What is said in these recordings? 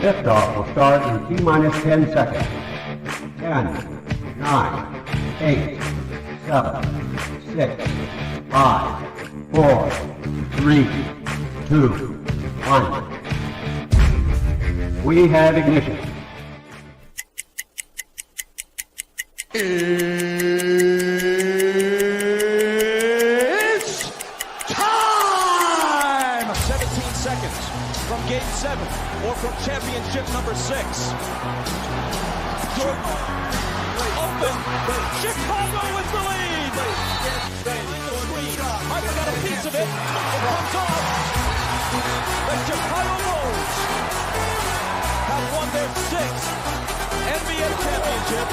Liftoff will start in T-minus 10 seconds. 10, 9, 8, 7, 6, 5, 4, 3, 2, 1. We have ignition. It's time! 17 seconds from Game 7 or from championship number 6. Open! Chicago with the lead! Harper got a piece of it. It comes off. The Chicago Bulls have won their 6th NBA championship.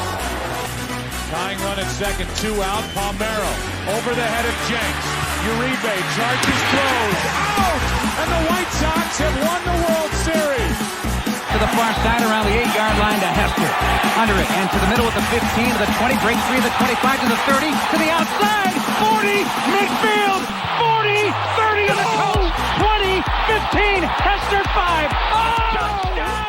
Tying run at second, 2 out. Palmero over the head of Jenks. Uribe charges, throws, out! And the White Sox have won the World Series. To the far side around the 8-yard line to Hester. Under it and to the middle with the 15 to the 20, breaks free to the 25 to the 30, to the outside, 40, midfield, 40, 30 to the coast, 20, 15, Hester 5. Oh! Touchdown!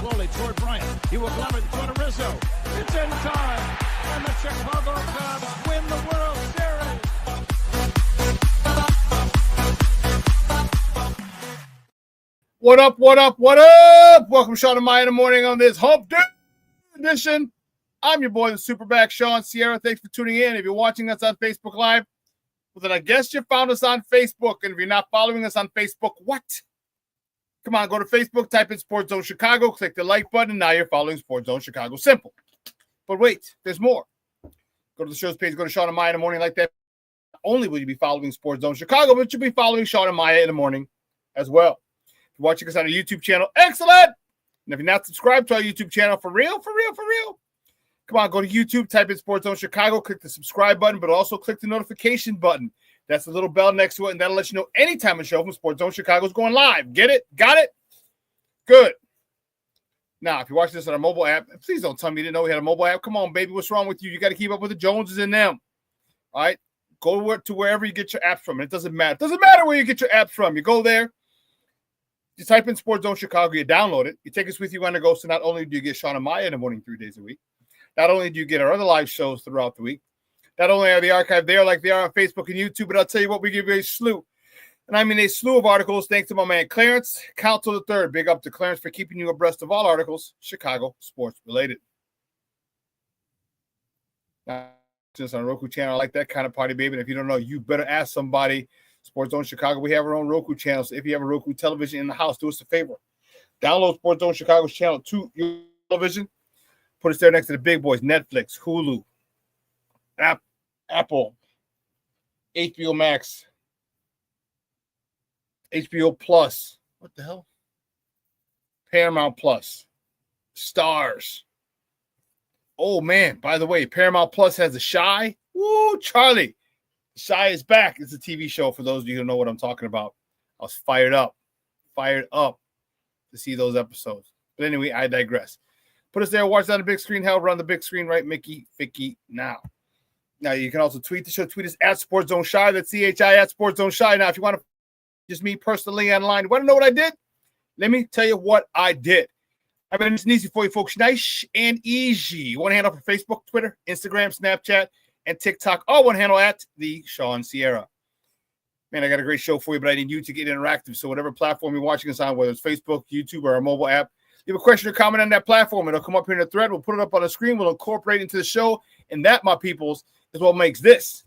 Slowly toward Bryant. He will glove it in front of Rizzo. It's in time. And the Chicago Cubs win the World Series. What up, what up, what up? Welcome to Shawn and Maya in the morning on this Hump Day edition. I'm your boy, the SuperBack, Shawn Sierra. Thanks for tuning in. If you're watching us on Facebook Live, well, then I guess you found us on Facebook. And if you're not following us on Facebook, what? Come on, go to Facebook, type in Sports Zone Chicago, click the like button, and now you're following Sports Zone Chicago. Simple. But wait, there's more. Go to the show's page, go to Shawn and Maya in the morning like that. Not only will you be following Sports Zone Chicago, but you'll be following Shawn and Maya in the morning as well. If you're watching us on our YouTube channel, excellent. And if you're not subscribed to our YouTube channel, for real, come on, go to YouTube, type in Sports Zone Chicago, click the subscribe button, but also click the notification button. That's the little bell next to it, and that'll let you know anytime a show from Sports Zone Chicago is going live. Get it? Got it? Good. Now, if you're watching this on our mobile app, please don't tell me you didn't know we had a mobile app. Come on, baby. What's wrong with you? You got to keep up with the Joneses and them. All right? Go to wherever you get your apps from. It doesn't matter. It doesn't matter where you get your apps from. You go there. You type in Sports Zone Chicago. You download it. You take us with you on the go. So not only do you get Shawn and Maya in the morning 3 days a week, not only do you get our other live shows throughout the week, not only are the archive there like they are on Facebook and YouTube, but I'll tell you what, we give you a slew. And I mean a slew of articles thanks to my man Clarence, Council III. Big up to Clarence for keeping you abreast of all articles, Chicago sports related. Now, just on Roku channel, I like that kind of party, baby. And if you don't know, you better ask somebody. Sports Zone Chicago, we have our own Roku channel. So if you have a Roku television in the house, do us a favor. Download Sports Zone Chicago's channel to your television. Put us there next to the big boys, Netflix, Hulu, Apple, HBO Max, HBO Plus, what the hell? Paramount Plus, Stars. Oh, man, by the way, Paramount Plus has The Chi. Woo, Charlie. The Chi is back. It's a TV show for those of you who know what I'm talking about. I was fired up to see those episodes. But anyway, I digress. Put us there, watch it on the big screen. Hell, run the big screen, right, Mickey, Vicky, now. Now, you can also tweet the show. Tweet us at Sports Zone Chi. That's CHI at Sports Zone Chi. Now, if you want to just me personally online, you want to know what I did? Let me tell you what I did. I mean, it's easy for you folks. Nice and easy. You want to handle for Facebook, Twitter, Instagram, Snapchat, and TikTok. All one handle at the Shawn Sierra. Man, I got a great show for you, but I need you to get interactive. So whatever platform you're watching us on, whether it's Facebook, YouTube, or our mobile app, you have a question or comment on that platform, it'll come up here in the thread. We'll put it up on the screen. We'll incorporate it into the show. And that, my peoples, is what makes this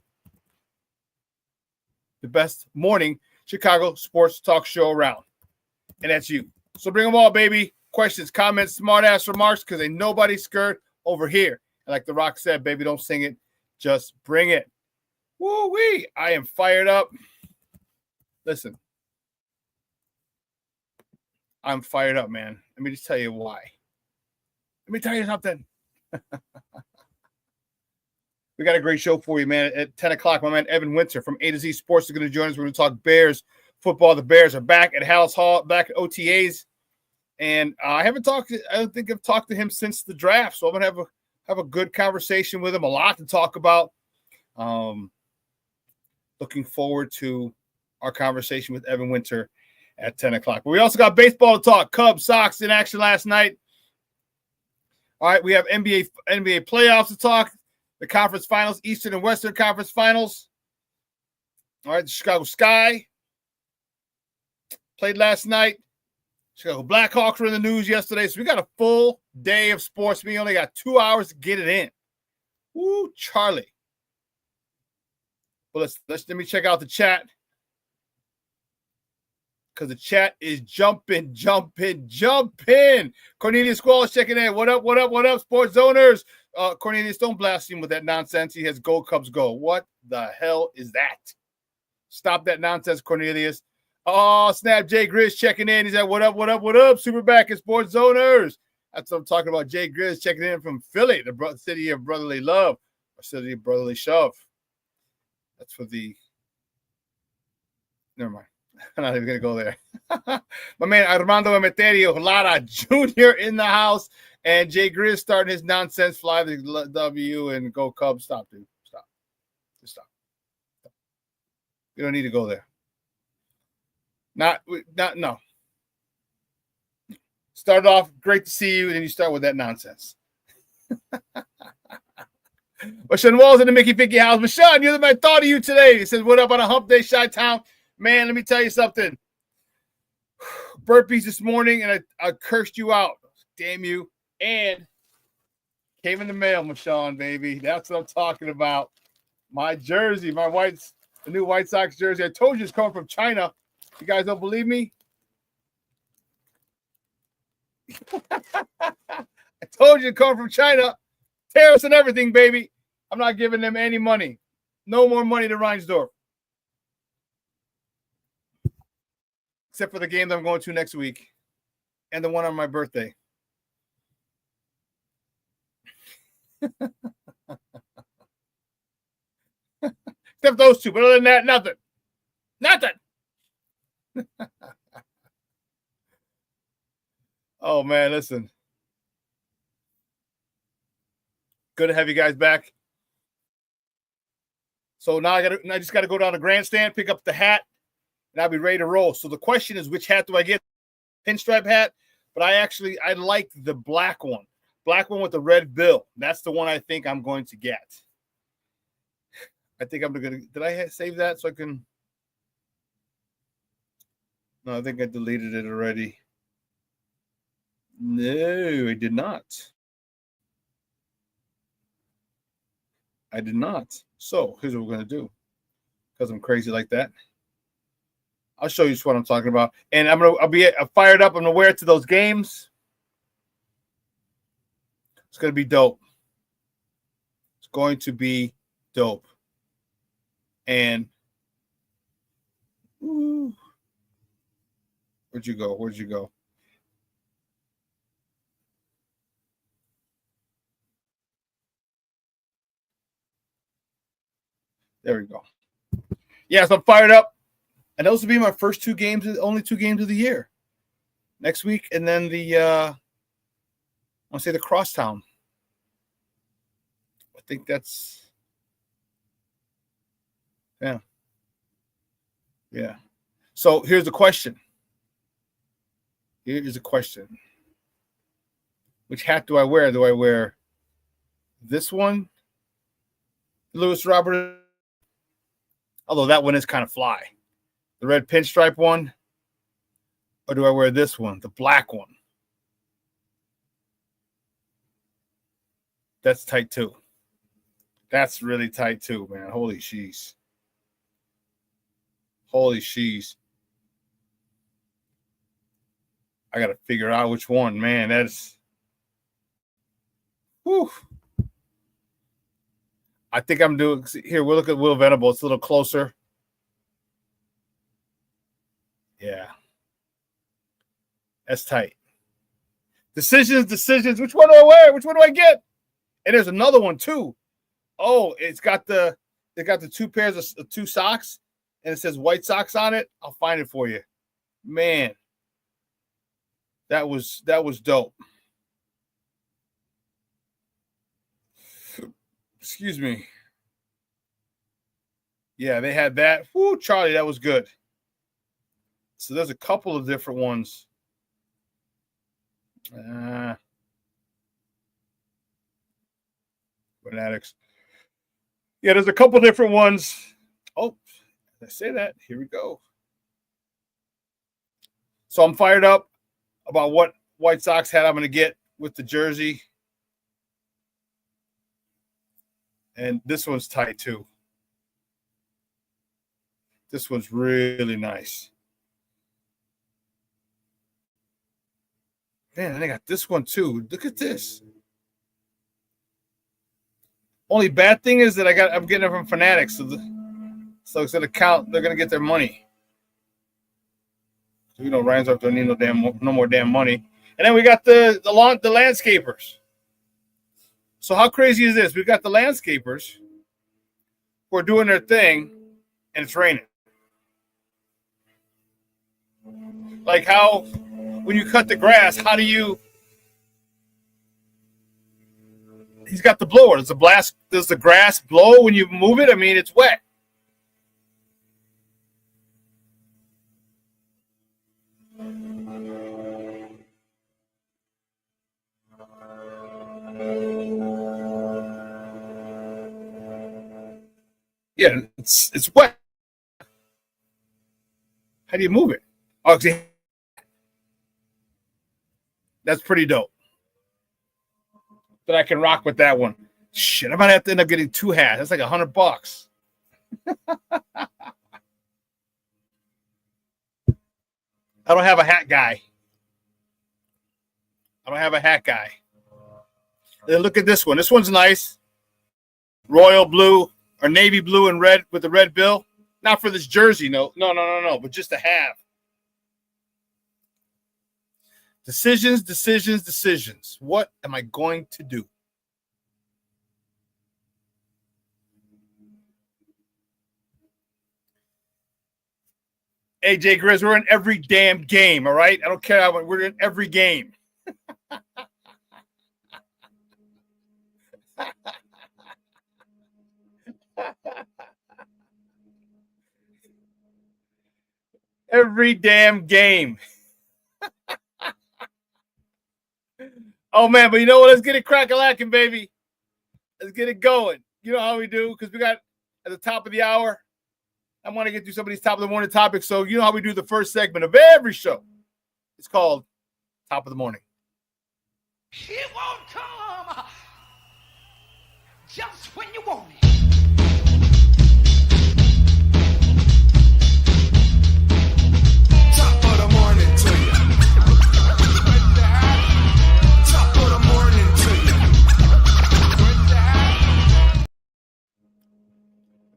the best morning Chicago sports talk show around. And that's you. So bring them all, baby. Questions, comments, smart-ass remarks, because ain't nobody scared over here. And like The Rock said, baby, don't sing it. Just bring it. Woo-wee. I am fired up. Listen. I'm fired up, man. Let me just tell you why. Let me tell you something. We got a great show for you, man. At 10 o'clock, my man Evan Winter from A to Z Sports is going to join us. We're going to talk Bears football. The Bears are back at Hallis Hall, back at OTAs. And I don't think I've talked to him since the draft. So I'm going to have have a good conversation with him. A lot to talk about. Looking forward to our conversation with Evan Winter at 10 o'clock. But we also got baseball to talk. Cubs, Sox in action last night. All right, we have NBA playoffs to talk. The conference finals, Eastern and Western Conference finals. All right, the Chicago Sky played last night. Chicago Blackhawks were in the news yesterday. So we got a full day of sports. We only got 2 hours to get it in. Woo, Charlie. Well, let me check out the chat. Because the chat is jumping. Cornelius Squall checking in. What up, sports zoners? Cornelius, don't blast him with that nonsense. He has Go Cubs Go. What the hell is that? Stop that nonsense, Cornelius. Oh, snap. Jay Grizz checking in. He said, what up? SuperBack and sports zoners. That's what I'm talking about. Jay Grizz checking in from Philly, the city of brotherly love, or city of brotherly shove. That's for the. Never mind. I'm not even going to go there. My man Armando Emeterio Lara Jr. in the house. And Jay Grizz starting his nonsense. Fly the W and go Cubs. Stop, dude. Stop. Just stop. You don't need to go there. No. Start off, great to see you, and then you start with that nonsense. But Sean Walls in the Mickey Picky house. But Sean, you're the man. Thought of you today. He says, what up on a hump day, Chi-Town? Man, let me tell you something. Burpees this morning, and I cursed you out. Damn you. And came in the mail, Michonne, baby. That's what I'm talking about. My jersey, the new White Sox jersey. I told you it's coming from China. You guys don't believe me? I told you it's coming from China. Tariffs and everything, baby. I'm not giving them any money. No more money to Reinsdorf. Except for the game that I'm going to next week and the one on my birthday. Except those two. But other than that, nothing. Oh, man, listen. Good to have you guys back. So now I just got to go down to grandstand, pick up the hat, and I'll be ready to roll. So the question is, which hat do I get? Pinstripe hat, but I like the black one. Black one with the red bill. That's the one I think I'm going to get. I think I'm going to. Did I save that so I can? No, I think I deleted it already. No, I did not. So here's what we're going to do. Because I'm crazy like that. I'll show you what I'm talking about. And I'll be fired up. I'm going to wear it to those games. It's going to be dope. It's going to be dope. And where'd you go? There we go. Yes, I'm fired up. And those will be my first only two games of the year. Next week, and then the Crosstown. I think that's yeah. So here's the question. Which hat do I wear? Do I wear this one? Lewis Robert. Although that one is kind of fly. The red pinstripe one. Or do I wear this one? The black one. That's tight too. That's really tight too, man. Holy sheesh. I got to figure out which one, man. That's. Whew. I think I'm doing. Here, we'll look at Will Venable. It's a little closer. Yeah. That's tight. Decisions. Which one do I wear? Which one do I get? And there's another one too. Oh, they got the two pairs of two socks, and it says White Sox on it. I'll find it for you. Man. That was dope. Excuse me. Yeah, they had that. Whoo, Charlie, that was good. So there's a couple of different ones. Fanatics. Yeah, there's a couple different ones. Oh, did I say that? Here we go. So I'm fired up about what White Sox hat I'm going to get with the jersey. And this one's tight too. This one's really nice. Man, and I got this one too. Look at this. Only bad thing is that I'm getting it from Fanatics, so it's gonna count. They're gonna get their money. So, Ryan's up don't need no more damn money. And then we got the landscapers. So how crazy is this? We've got the landscapers who are doing their thing, and it's raining. Like how when you cut the grass, how do you? He's got the blower. Does the grass blow when you move it? I mean, it's wet. Yeah, it's wet. How do you move it? Oh, that's pretty dope. That I can rock with that one. Shit, I might have to end up getting 2 hats. That's like $100. I don't have a hat guy. And then look at this one. This one's nice. Royal blue or navy blue and red with the red bill. Not for this jersey, no, but just to have. Decisions. What am I going to do? AJ Grizz, we're in every damn game, all right? I don't care how we're in every game. Every damn game. Oh, man, but you know what? Let's get it crack-a-lacking, baby. Let's get it going. You know how we do, because we got at the top of the hour, I want to get through some of these top of the morning topics. So you know how we do the first segment of every show. It's called Top of the Morning. It won't come just when you want it. Top of the morning to you. Top of the morning to you.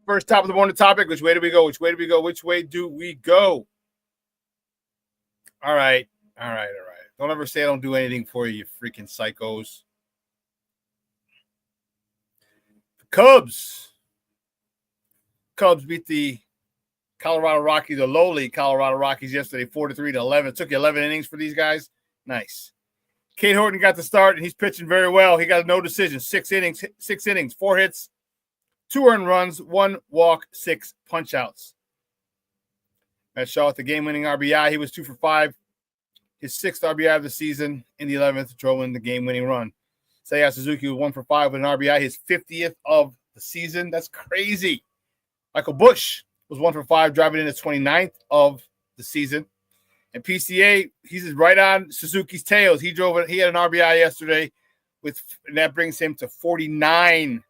First top of the morning topic. Which way do we go? All right. Don't ever say I don't do anything for you, you freaking psychos. The Cubs beat the Colorado Rockies, the lowly Colorado Rockies yesterday, 4-3-11. It took you 11 innings for these guys. Nice. Cade Horton got the start, and he's pitching very well. He got no decision. 6 innings, 4 hits, 2 earned runs, 1 walk, 6 punch-outs. Matt Shaw with the game-winning RBI. He was 2 for 5. His 6th RBI of the season in the 11th, drove in the game-winning run. Seiya Suzuki was 1 for 5 with an RBI, his 50th of the season. That's crazy. Michael Busch was 1 for 5, driving in the 29th of the season. And PCA, he's right on Suzuki's tails. He had an RBI yesterday, and that brings him to 49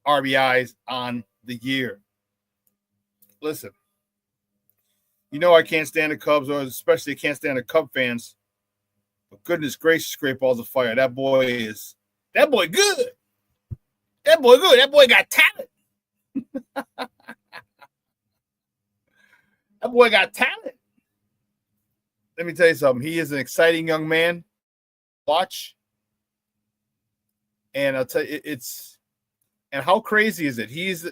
RBIs on the year. Listen, you know I can't stand the Cubs, or especially can't stand the Cub fans. But goodness gracious, great balls of fire. That boy good. That boy good. That boy got talent. That boy got talent. Let me tell you something. He is an exciting young man. Watch. And I'll tell you, and how crazy is it? He's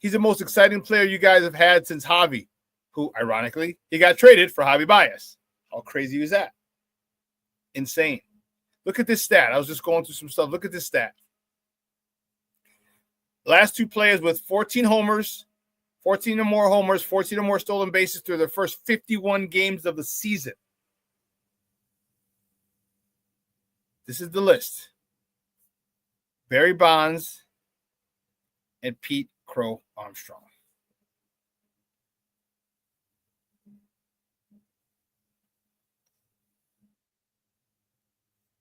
the most exciting player you guys have had since Javi, who, ironically, he got traded for Javi Baez. How crazy was that? Insane. Look at this stat. I was just going through some stuff. Look at this stat. Last two players with 14 homers, 14 or more homers, 14 or more stolen bases through their first 51 games of the season. This is the list. Barry Bonds and Pete Crow Armstrong.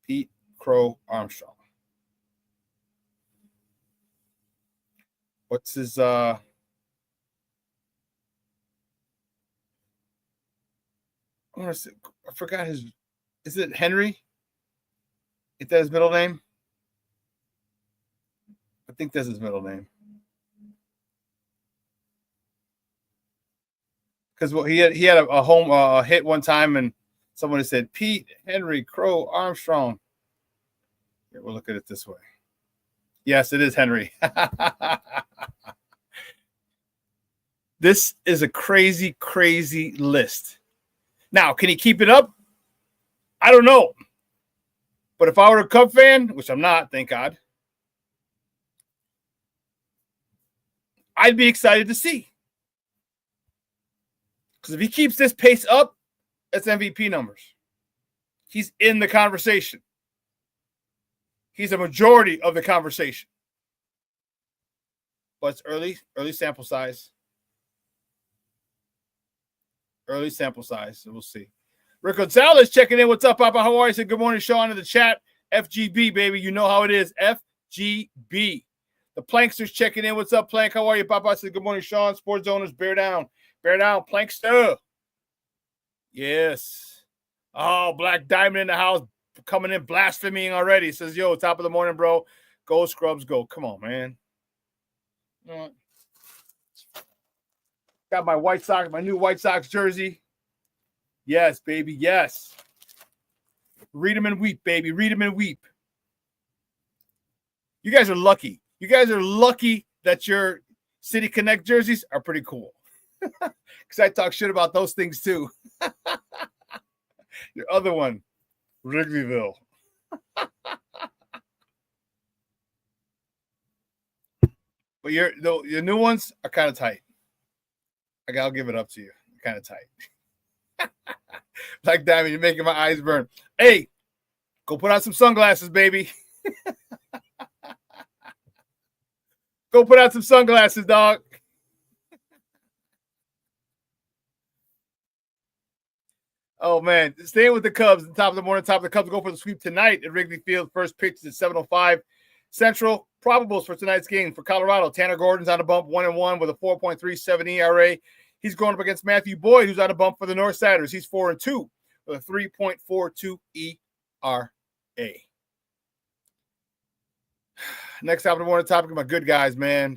Pete Crow Armstrong. What's his I forgot his, is it Henry? Is that his middle name? I think that's his middle name. Because he had a home hit one time, and someone said Pete Henry Crow Armstrong. Here, we'll look at it this way. Yes, it is Henry. This is a crazy, crazy list. Now, can he keep it up? I don't know. But if I were a Cub fan, which I'm not, thank God, I'd be excited to see. Because if he keeps this pace up, that's MVP numbers. He's in the conversation. He's a majority of the conversation. But it's early sample size. Early sample size, so we'll see. Rick Gonzalez checking in. What's up, Papa? How are you? Said good morning, Shawn, in the chat. FGB, baby. You know how it is. FGB. The Plankster's checking in. What's up, Plank? How are you, Papa? I said good morning, Shawn. Sports owners, bear down. Bear down, Plankster. Yes. Oh, Black Diamond in the house coming in blaspheming already. Says, yo, top of the morning, bro. Go, Scrubs, go. Come on, man. You know what? Got my White Sox, my new White Sox jersey. Yes, baby, yes. Read them and weep, baby. Read them and weep. You guys are lucky. You guys are lucky that your City Connect jerseys are pretty cool. Because I talk shit about those things too. Your other one, Wrigleyville. But your new ones are kind of tight. I'll give it up to you. Kind of tight. Like Diamond, you're making my eyes burn. Hey, go put on some sunglasses, baby. Go put on some sunglasses, dog. Oh, man. Staying with the Cubs. Top of the morning, top of the Cubs go for the sweep tonight at Wrigley Field. First pitch is at 7:05 Central. Probables for tonight's game for Colorado. Tanner Gordon's on a bump, 1-1 with a 4.37 ERA. He's going up against Matthew Boyd, who's on a bump for the Northsiders. He's 4-2 with a 3.42 ERA. Next top of the morning topic, my good guys, man.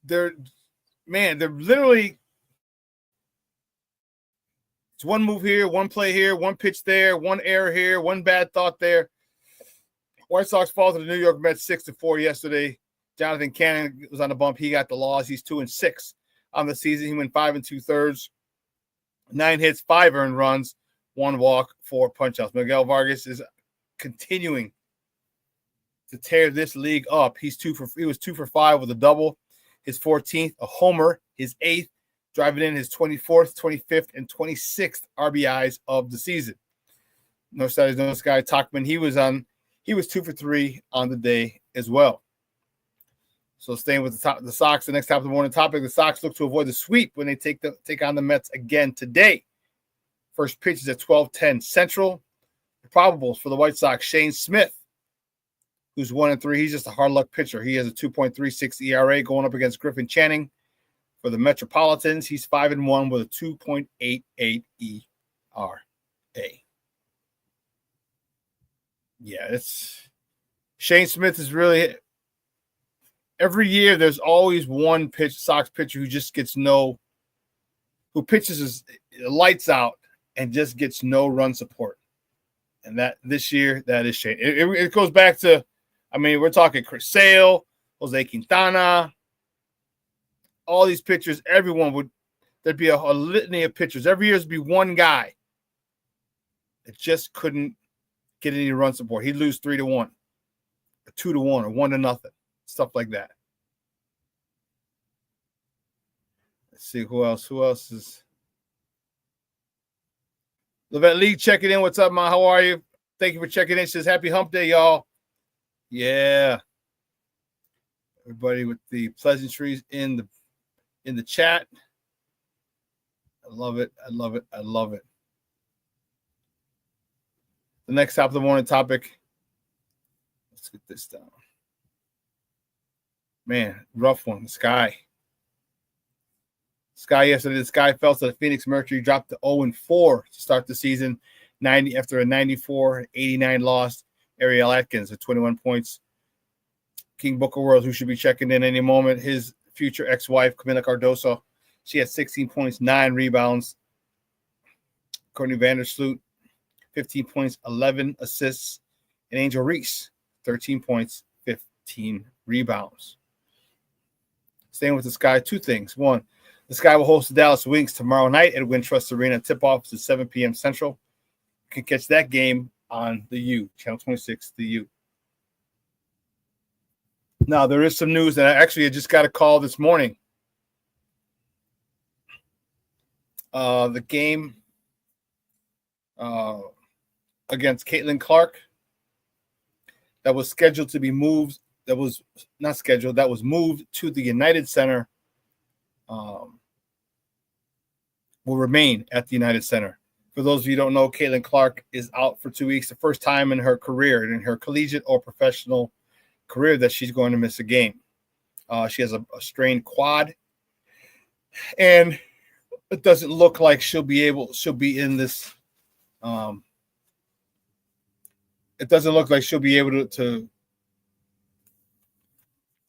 They're literally, it's one move here, one play here, one pitch there, one error here, one bad thought there. White Sox fall to the New York Mets 6-4 yesterday. Jonathan Cannon was on the bump. He got the loss. He's 2-6 on the season. He went 5 2/3, 9 hits, 5 earned runs, 1 walk, 4 punch-outs. Miguel Vargas is continuing to tear this league up. He was 2 for 5 with a double, his 14th, a homer, his 8th, driving in his 24th, 25th, and 26th RBIs of the season. No studies, no guy Tachman. He was 2 for 3 on the day as well. So staying with the Sox, the next top of the morning topic, the Sox look to avoid the sweep when they take on the Mets again today. First pitch is at 12:10 Central. The probables for the White Sox, Shane Smith, who's 1-3. He's just a hard luck pitcher. He has a 2.36 ERA going up against Griffin Channing. For the Metropolitans, he's 5-1 with a 2.88 ERA. Yeah, Shane Smith is really, every year there's always one Sox pitcher who just gets who pitches his lights out and just gets no run support. And that this year, that is Shane. It goes back to, we're talking Chris Sale, Jose Quintana, all these pitchers, there'd be a litany of pitchers. Every year there'd be one guy that just couldn't get any run support. He'd lose 3-1, or 2-1, or 1-0. stuff like that. Let's see who else. Who else is? Levette Lee checking in. What's up, Ma? How are you? Thank you for checking in. She says, happy hump day, y'all. Yeah. Everybody with the pleasantries in the chat. I love it. I love it. I love it. The next top of the morning topic. Let's get this down. Man, rough one. The Sky. Yesterday, the Sky fell to the Phoenix Mercury, dropped to 0-4 to start the season. 90 after a 94-89 loss. Ariel Atkins with 21 points. King Booker World, who should be checking in any moment. His future ex-wife, Camila Cardoso. She had 16 points, 9 rebounds. Courtney Vandersloot, 15 points, 11 assists. And Angel Reese, 13 points, 15 rebounds. Staying with the Sky, two things. One, the Sky will host the Dallas Wings tomorrow night at Wintrust Arena. Tip-off is at 7 p.m. Central. You can catch that game on the U, Channel 26, the U. Now, there is some news that I just got a call this morning. The game against Caitlin Clark that was scheduled to be moved, that was not scheduled, that was moved to the United Center, will remain at the United Center. For those of you who don't know, Caitlin Clark is out for 2 weeks, the first time in her career, in her collegiate or professional career, that she's going to miss a game. She has a strained quad, and it doesn't look like she'll be in this. It doesn't look like she'll be able to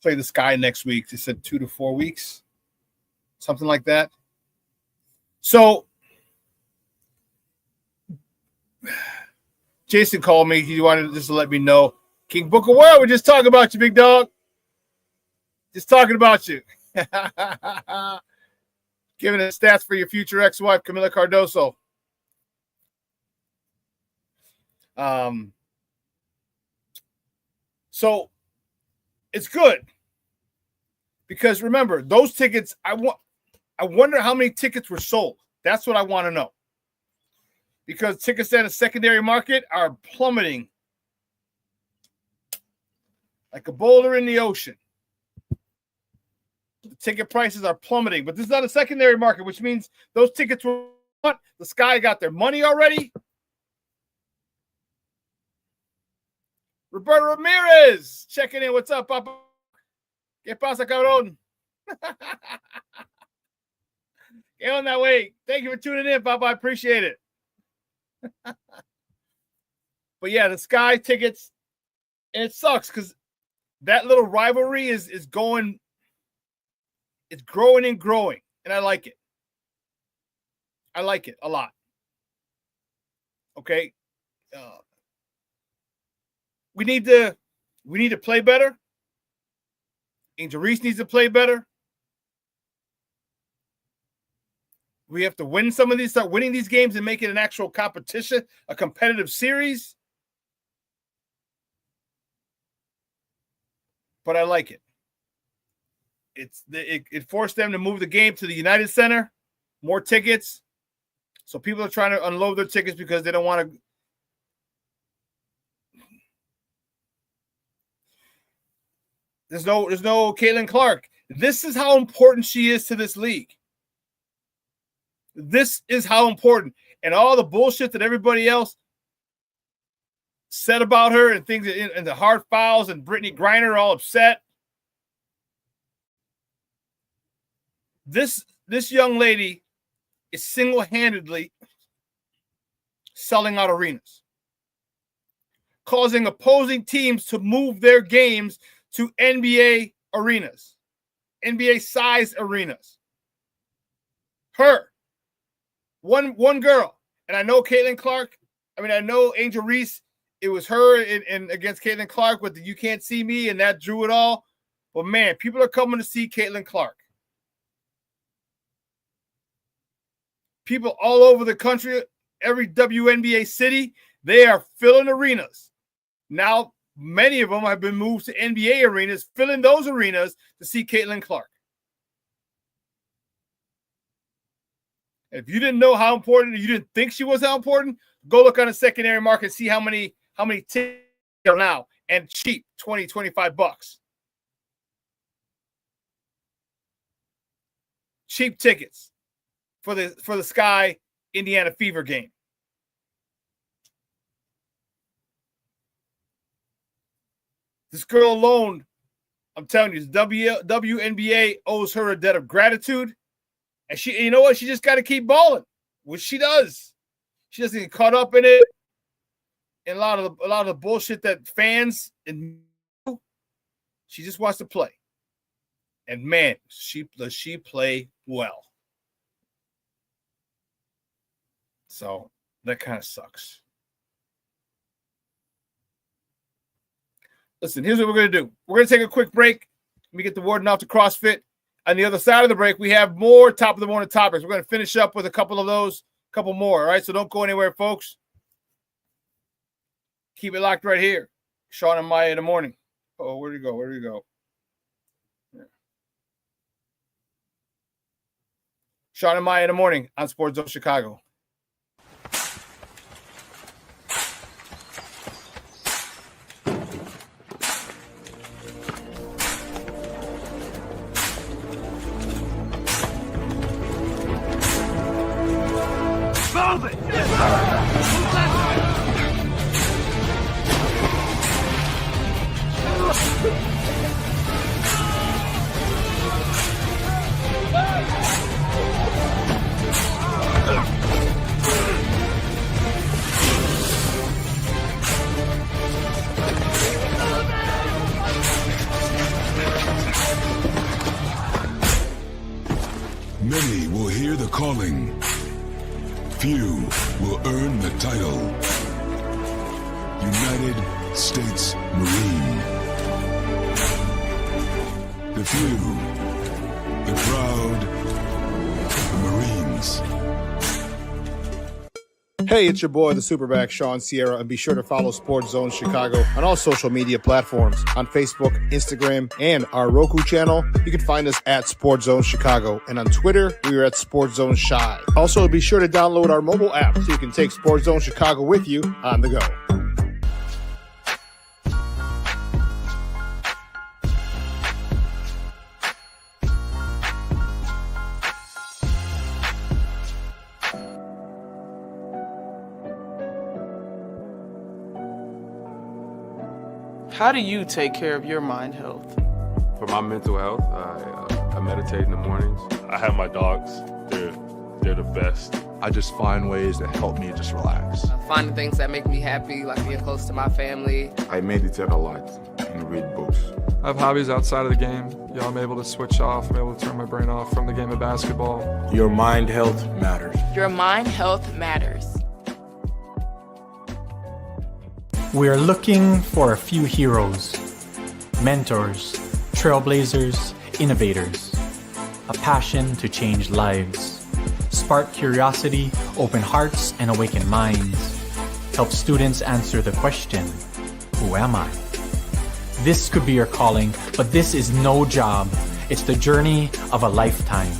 play the Sky next week. They said 2 to 4 weeks, something like that. So Jason called me. He wanted just to let me know, King Booker World, we're just talking about you, big dog. Just talking about you. Giving it stats for your future ex-wife, Camila Cardoso. So it's good because remember, those tickets, I wonder how many tickets were sold. That's what I want to know. Because tickets at a secondary market are plummeting like a boulder in the ocean. The ticket prices are plummeting, but this is not a secondary market, which means those tickets were what? The Sky got their money already. Roberto Ramirez checking in. What's up, Papa? ¿Qué pasa, cabrón? Get on that way. Thank you for tuning in, Papa. I appreciate it. But yeah, the Sky tickets, and it sucks because that little rivalry is going. It's growing and growing, and I like it. I like it a lot. Okay, we need to play better. Angel Reese needs to play better. We have to win some of these, start winning these games and make it an actual competition, a competitive series. But I like it. It forced them to move the game to the United Center, more tickets. So people are trying to unload their tickets because they don't want to. There's no Caitlin Clark. This is how important she is to this league. This is how important. And all the bullshit that everybody else said about her and things and the hard fouls and Brittany Griner all upset. This young lady is single-handedly selling out arenas, causing opposing teams to move their games to NBA arenas, NBA-size arenas. Her. One girl. And I know Caitlin Clark. I know Angel Reese. It was her in against Caitlin Clark with the You Can't See Me, and that drew it all. But, man, people are coming to see Caitlin Clark. People all over the country, every WNBA city, they are filling arenas. Now Many of them have been moved to NBA arenas, filling those arenas to see Caitlin Clark. If you didn't know how important, you didn't think she was how important, go look on the secondary market, see how many tickets are now, and cheap, $20, $25. Cheap tickets for the Sky Indiana Fever game. This girl alone, I'm telling you, WNBA owes her a debt of gratitude. And you know what? She just got to keep balling, which she does. She doesn't get caught up in it. And a lot of the bullshit that fans and she just wants to play. And man, she play well. So that kind of sucks. Listen, here's what we're going to do. We're going to take a quick break. Let me get the warden off to CrossFit. On the other side of the break, we have more top of the morning topics. We're going to finish up with a couple of those, a couple more. All right, so don't go anywhere, folks. Keep it locked right here. Shawn and Maya in the morning. Oh, where'd he go? Where'd he go? Yeah. Shawn and Maya in the morning on Sports Zone Chicago. Many will hear the calling. Few will earn the title. United States Marine. The few, the proud, the Marines. Hey, it's your boy, the SuperBack, Shawn Sierra, and be sure to follow Sports Zone Chicago on all social media platforms, on Facebook, Instagram, and our Roku channel. You can find us at Sports Zone Chicago, and on Twitter, we are at Sports Zone Shy. Also, be sure to download our mobile app so you can take Sports Zone Chicago with you on the go. How do you take care of your mind health? For my mental health, I meditate in the mornings. I have my dogs. They're the best. I just find ways that help me just relax. Finding things that make me happy, like being close to my family. I meditate a lot and read books. I have hobbies outside of the game. I'm able to switch off. I'm able to turn my brain off from the game of basketball. Your mind health matters. Your mind health matters. We are looking for a few heroes, mentors, trailblazers, innovators, a passion to change lives, spark curiosity, open hearts, and awaken minds, help students answer the question, who am I? This could be your calling, but this is no job. It's the journey of a lifetime.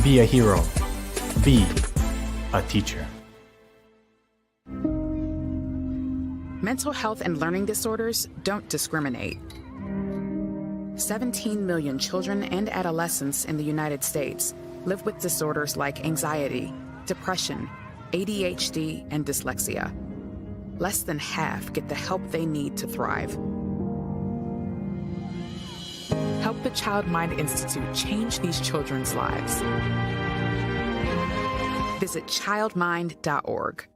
Be a hero. Be a teacher. Mental health and learning disorders don't discriminate. 17 million children and adolescents in the United States live with disorders like anxiety, depression, ADHD, and dyslexia. Less than half get the help they need to thrive. Help the Child Mind Institute change these children's lives. Visit childmind.org.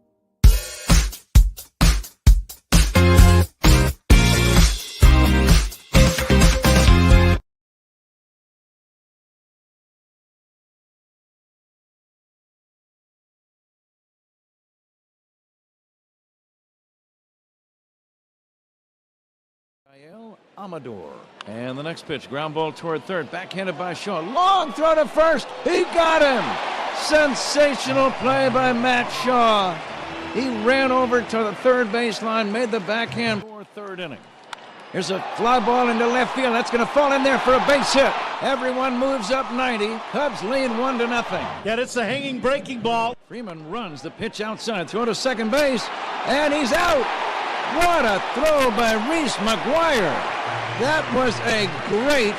Amador. And the next pitch, ground ball toward third, backhanded by Shawn. Long throw to first. He got him. Sensational play by Matt Shaw. He ran over to the third baseline, made the backhand for third inning. Here's a fly ball into left field. That's going to fall in there for a base hit. Everyone moves up 90. Cubs lead 1-0. Yeah, it's a hanging breaking ball. Freeman runs the pitch outside. Throw to second base, and he's out. What a throw by Reese McGuire. That was a great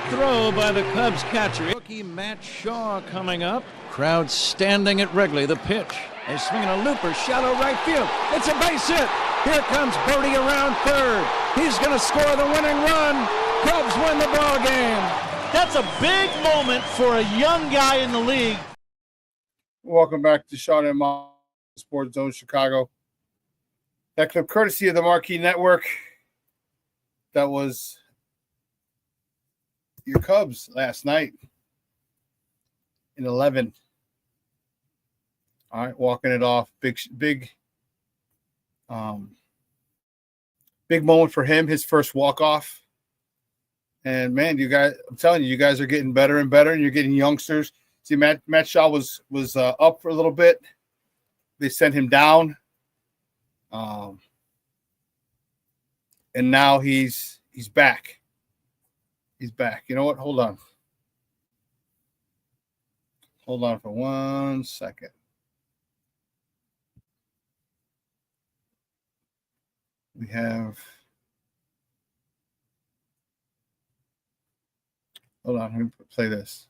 throw by the Cubs catcher. Rookie Matt Shaw coming up. Crowd standing at Wrigley. The pitch. They're swinging a looper, shallow right field. It's a base hit. Here comes Birdie around third. He's going to score the winning run. Cubs win the ball game. That's a big moment for a young guy in the league. Welcome back to Shawn and Ma Sports Zone Chicago. That clip courtesy of the Marquee Network. That was your Cubs last night in 11. All right, walking it off. Big moment for him, his first walk-off. And, man, you guys, I'm telling you, you guys are getting better and better, and you're getting youngsters. See, Matt Shaw was up for a little bit. They sent him down. And now he's back. He's back. You know what? Hold on. Hold on for 1 second. We have. Hold on. Let me play this.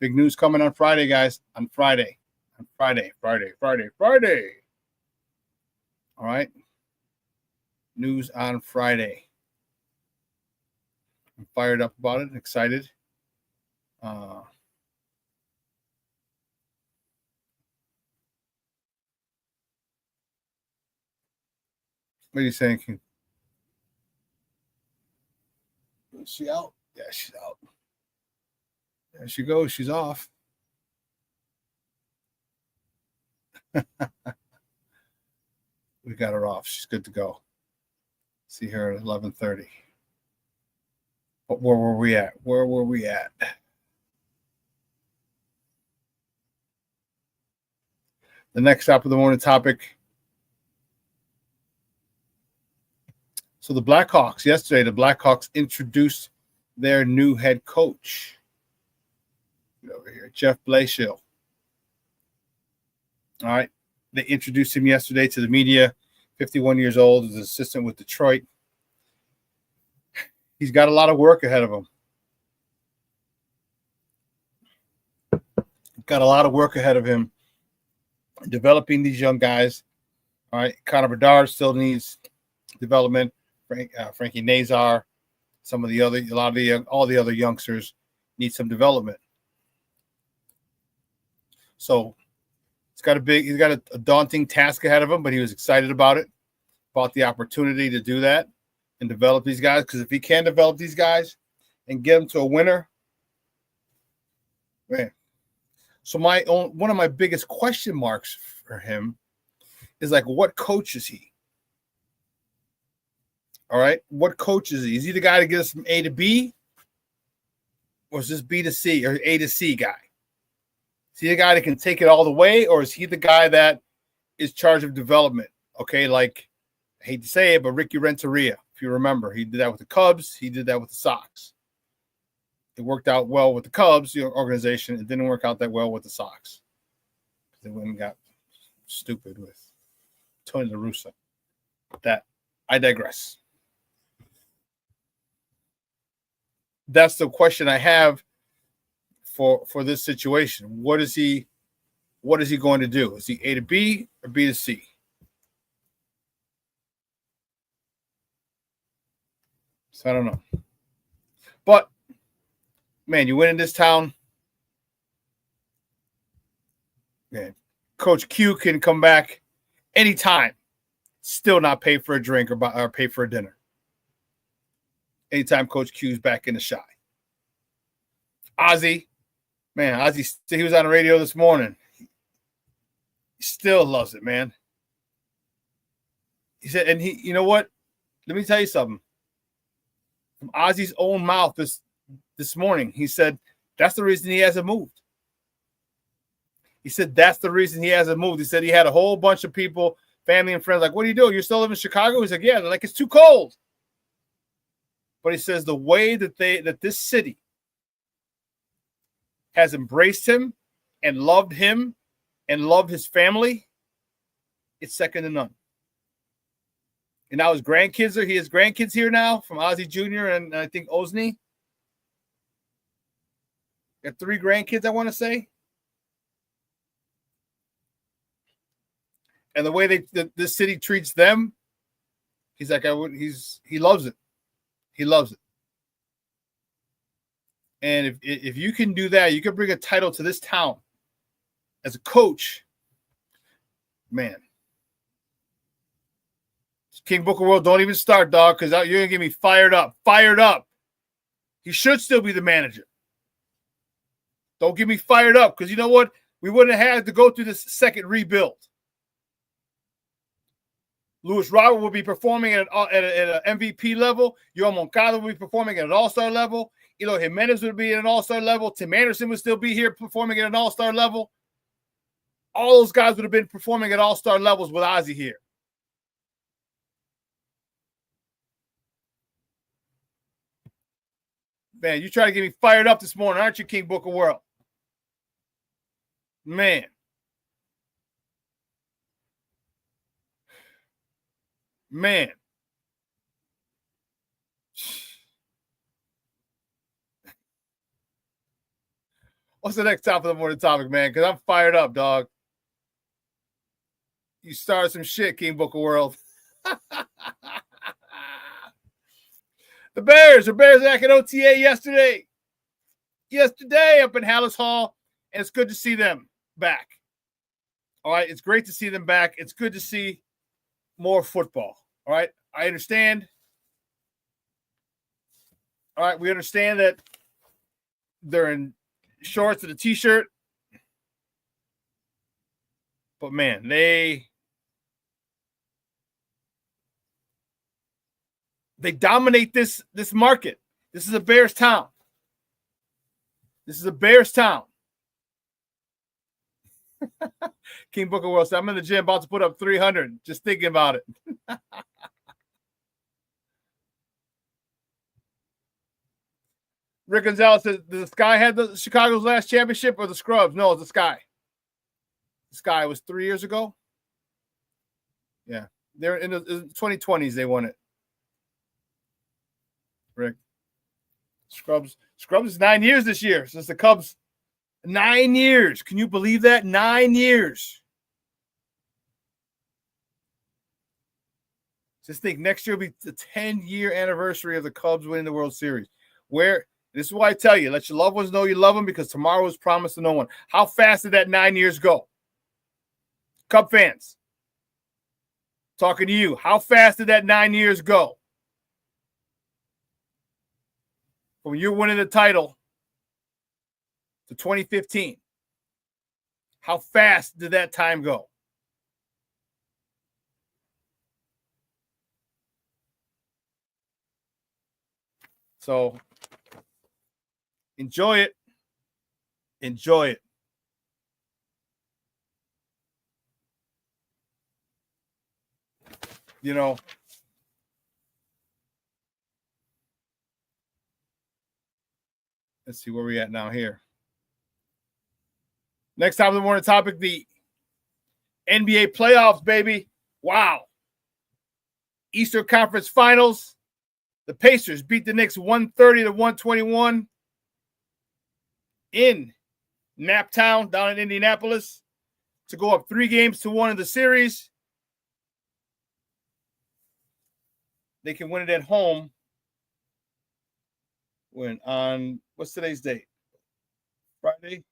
Big news coming on Friday, guys. On Friday. Friday. All right. News on Friday. I'm fired up about it, excited. What are you saying, King? Is she out? Yeah, she's out. There she goes. She's off. We got her off. She's good to go. See her at 11:30. But where were we at? Where were we at? The next stop of the morning topic. So the Blackhawks, yesterday, the Blackhawks introduced their new head coach. Get over here, Jeff Blashill. All right. They introduced him yesterday to the media. 51 years old, is an assistant with Detroit. He's got a lot of work ahead of him. Got a lot of work ahead of him developing these young guys. All right. Connor Bedard still needs development. Frankie Nazar, all the other youngsters need some development. So he's got a daunting task ahead of him, but he was excited about it, about the opportunity to do that and develop these guys. Because if he can develop these guys and get them to a winner, man. So one of my biggest question marks for him is like, what coach is he? All right, what coach is he? Is he the guy to get us from A to B, or is this B to C or A to C guy? Is he the guy that can take it all the way, or is he the guy that is charged of development? Okay, like, I hate to say it, but Ricky Renteria, if you remember, he did that with the Cubs. He did that with the Sox. It worked out well with the Cubs, the organization. It didn't work out that well with the Sox. They went and got stupid with Tony La Russa. That, I digress. That's the question I have for this situation. What is he going to do? Is he A to B or B to C? So I don't know. But man, you win in this town. Man, Coach Q can come back anytime, still not pay for a drink or pay for a dinner. Anytime Coach Q's back in the shy. Ozzy, he was on the radio this morning. He still loves it, man. He said, and you know what? Let me tell you something. From Ozzy's own mouth this morning, he said that's the reason he hasn't moved. He said that's the reason he hasn't moved. He said he had a whole bunch of people, family and friends, like, what are you doing? You're still living in Chicago? He's like, yeah. They're like, it's too cold. But he says the way that this city has embraced him and loved his family, it's second to none. And now his grandkids he has grandkids here now from Ozzy Jr. and I think Osney. Got 3 grandkids, I want to say. And the way this city treats them, he's like, he loves it. He loves it. And if you can do that, you can bring a title to this town as a coach, man. King Booker World, don't even start, dog, because you're going to get me fired up. Fired up. He should still be the manager. Don't get me fired up, because you know what? We wouldn't have had to go through this second rebuild. Luis Robert will be performing at an MVP level. Yoel Moncada will be performing at an all-star level. Eloy Jimenez would be at an all-star level. Tim Anderson would still be here performing at an all-star level. All those guys would have been performing at all-star levels with Ozzy here. Man, you try to get me fired up this morning, aren't you, King Booker World? Man. Man. What's the next top of the morning topic, man? Because I'm fired up, dog. You started some shit, King Booker World. The Bears back at OTA yesterday up in Hallis Hall, and it's good to see them back. All right, it's great to see them back. It's good to see more football. All right, I understand. All right, we understand that they're in shorts and a t-shirt, but man, they dominate this market. This is a Bears town. This is a Bears town. King Booker World said, I'm in the gym about to put up 300. Just thinking about it. Rick Gonzalez says, the Sky had the Chicago's last championship or the Scrubs? No, it's the Sky. The Sky was 3 years ago. Yeah. They're in the 2020s. They won it. Rick. Scrubs is 9 years this year since the Cubs. 9 years. Can you believe that? 9 years. Just think next year will be the 10-year anniversary of the Cubs winning the World Series. This is why I tell you, let your loved ones know you love them, because tomorrow is promised to no one. How fast did that 9 years go? Cub fans, talking to you. How fast did that 9 years go? From you winning the title to 2015. How fast did that time go? So enjoy it. Enjoy it. You know, let's see where we at now here. Next time of the morning topic, the NBA playoffs, baby. Wow. Eastern Conference Finals. The Pacers beat the Knicks 130-121 in Naptown down in Indianapolis to go up 3-1 in the series. They can win it at home when on, what's today's date? Friday?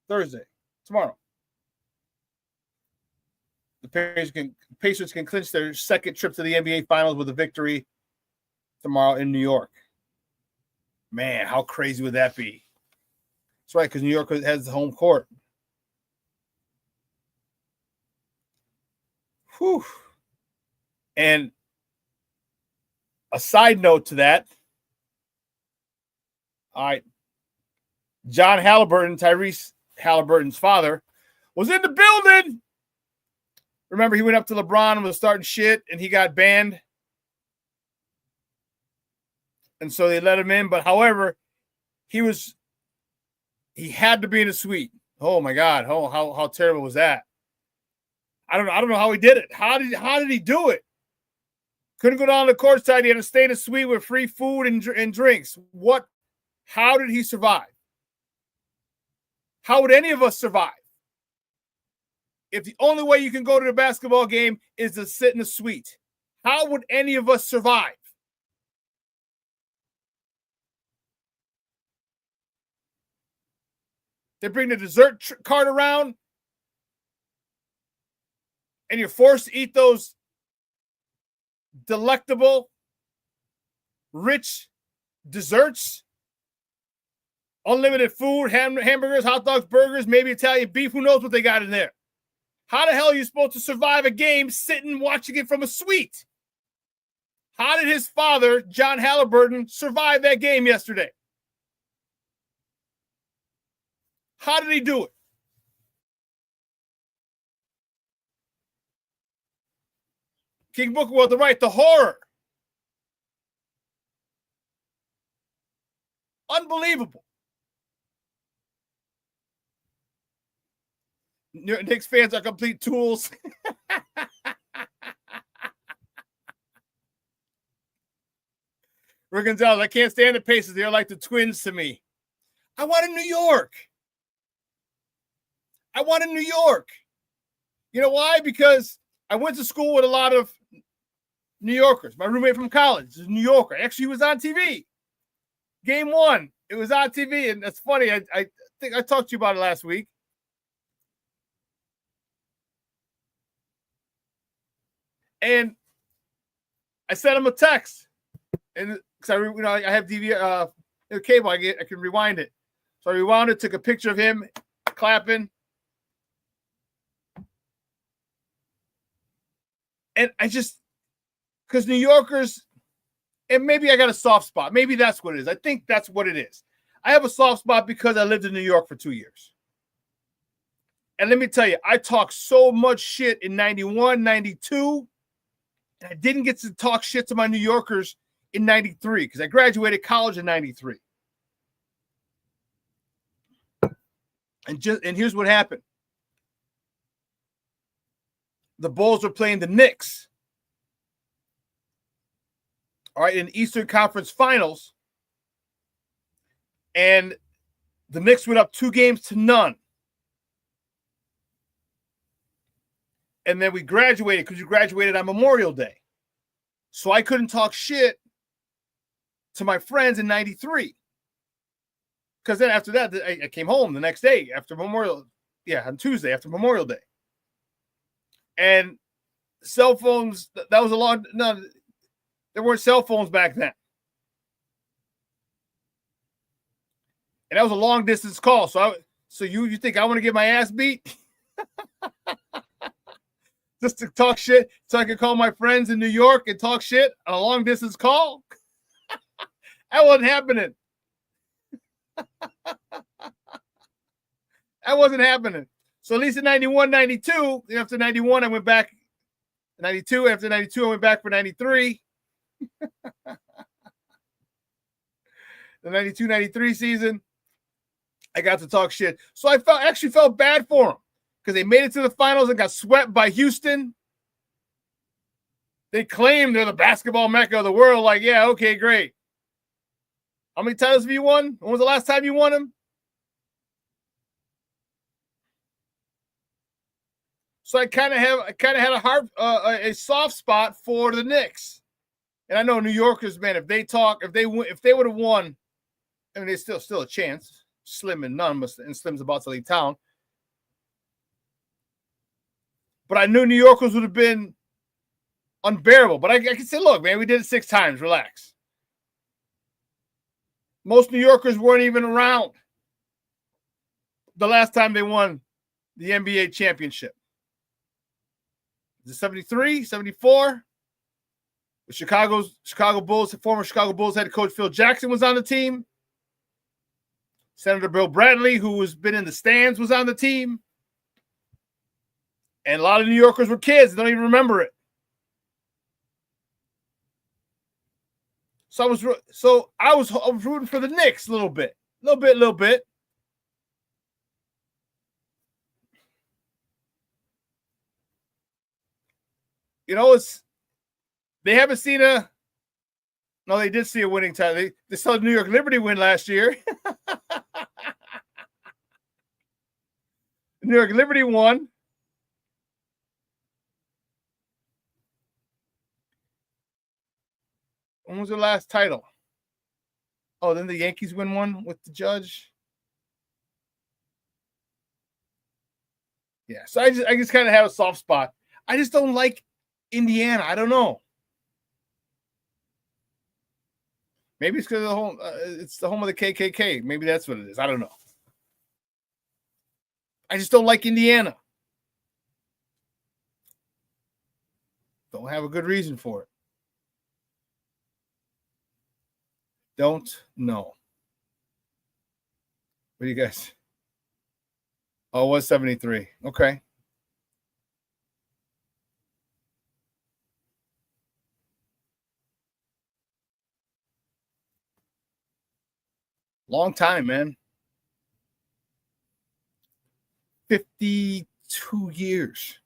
Thursday. Tomorrow. The Pacers can clinch their second trip to the NBA Finals with a victory tomorrow in New York. Man, how crazy would that be? That's right, because New York has the home court. Whew. And a side note to that, all right, John Halliburton, Tyrese Halliburton's father, was in the building. Remember, he went up to LeBron and was starting shit, and he got banned. And so they let him in. But however, he had to be in the suite. Oh my God. Oh, how terrible was that? I don't know how he did it. How did he do it? Couldn't go down to the court side. He had to stay in the suite with free food and drinks. How did he survive? How would any of us survive? If the only way you can go to the basketball game is to sit in the suite, how would any of us survive? They bring the dessert cart around, and you're forced to eat those delectable, rich desserts. Unlimited food, hamburgers, hot dogs, burgers, maybe Italian beef. Who knows what they got in there? How the hell are you supposed to survive a game sitting watching it from a suite? How did his father, John Halliburton, survive that game yesterday? How did he do it? King Booker was right. The horror. Unbelievable. Knicks fans are complete tools. Rick Gonzalez, I can't stand the Pacers. They're like the Twins to me. I want in New York. You know why? Because I went to school with a lot of New Yorkers. My roommate from college is a New Yorker. Actually, he was on TV. Game 1, it was on TV. And that's funny. I think I talked to you about it last week. And I sent him a text, and because I have DVR cable, I can rewind it. So I rewound it, took a picture of him clapping, and because New Yorkers, and maybe I got a soft spot. Maybe that's what it is. I think that's what it is. I have a soft spot because I lived in New York for 2 years. And let me tell you, I talked so much shit in 91, 92. I didn't get to talk shit to my New Yorkers in 93 because I graduated college in 93. And here's what happened. The Bulls were playing the Knicks. All right, in the Eastern Conference Finals. And the Knicks went up 2-0. And then we graduated because you graduated on Memorial Day. So I couldn't talk shit to my friends in 93. Because then after that, I came home the next day after on Tuesday after Memorial Day. And cell phones, there weren't cell phones back then. And that was a long distance call. So you think I want to get my ass beat? Just to talk shit so I could call my friends in New York and talk shit on a long distance call? That wasn't happening. That wasn't happening. So at least in 91, 92, after 91, I went back. 92, after 92, I went back for 93. The 92, 93 season, I got to talk shit. So I actually felt bad for them. Because they made it to the finals and got swept by Houston. They claim they're the basketball mecca of the world. Like, yeah, okay, great. How many titles have you won? When was the last time you won them? So I kind of had a soft spot for the Knicks. And I know New Yorkers, man, if they would have won, I mean, there's still a chance. Slim and none, and Slim's about to leave town. But I knew New Yorkers would have been unbearable. But I can say, look, man, we did it 6 times. Relax. Most New Yorkers weren't even around the last time they won the NBA championship. Is it 73, 74? Chicago Bulls, former Chicago Bulls head coach Phil Jackson was on the team. Senator Bill Bradley, who has been in the stands, was on the team. And a lot of New Yorkers were kids. They don't even remember it. So I was rooting for the Knicks a little bit. You know, they haven't seen no, they did see a winning time. They saw New York Liberty win last year. New York Liberty won. When was their last title? Oh, then the Yankees win one with the Judge. Yeah, so I just kind of have a soft spot. I just don't like Indiana. I don't know. Maybe it's because of the home. It's the home of the KKK. Maybe that's what it is. I don't know. I just don't like Indiana. Don't have a good reason for it. Don't know. What do you guys? Oh, it was 73. Okay. Long time, man. 52 years.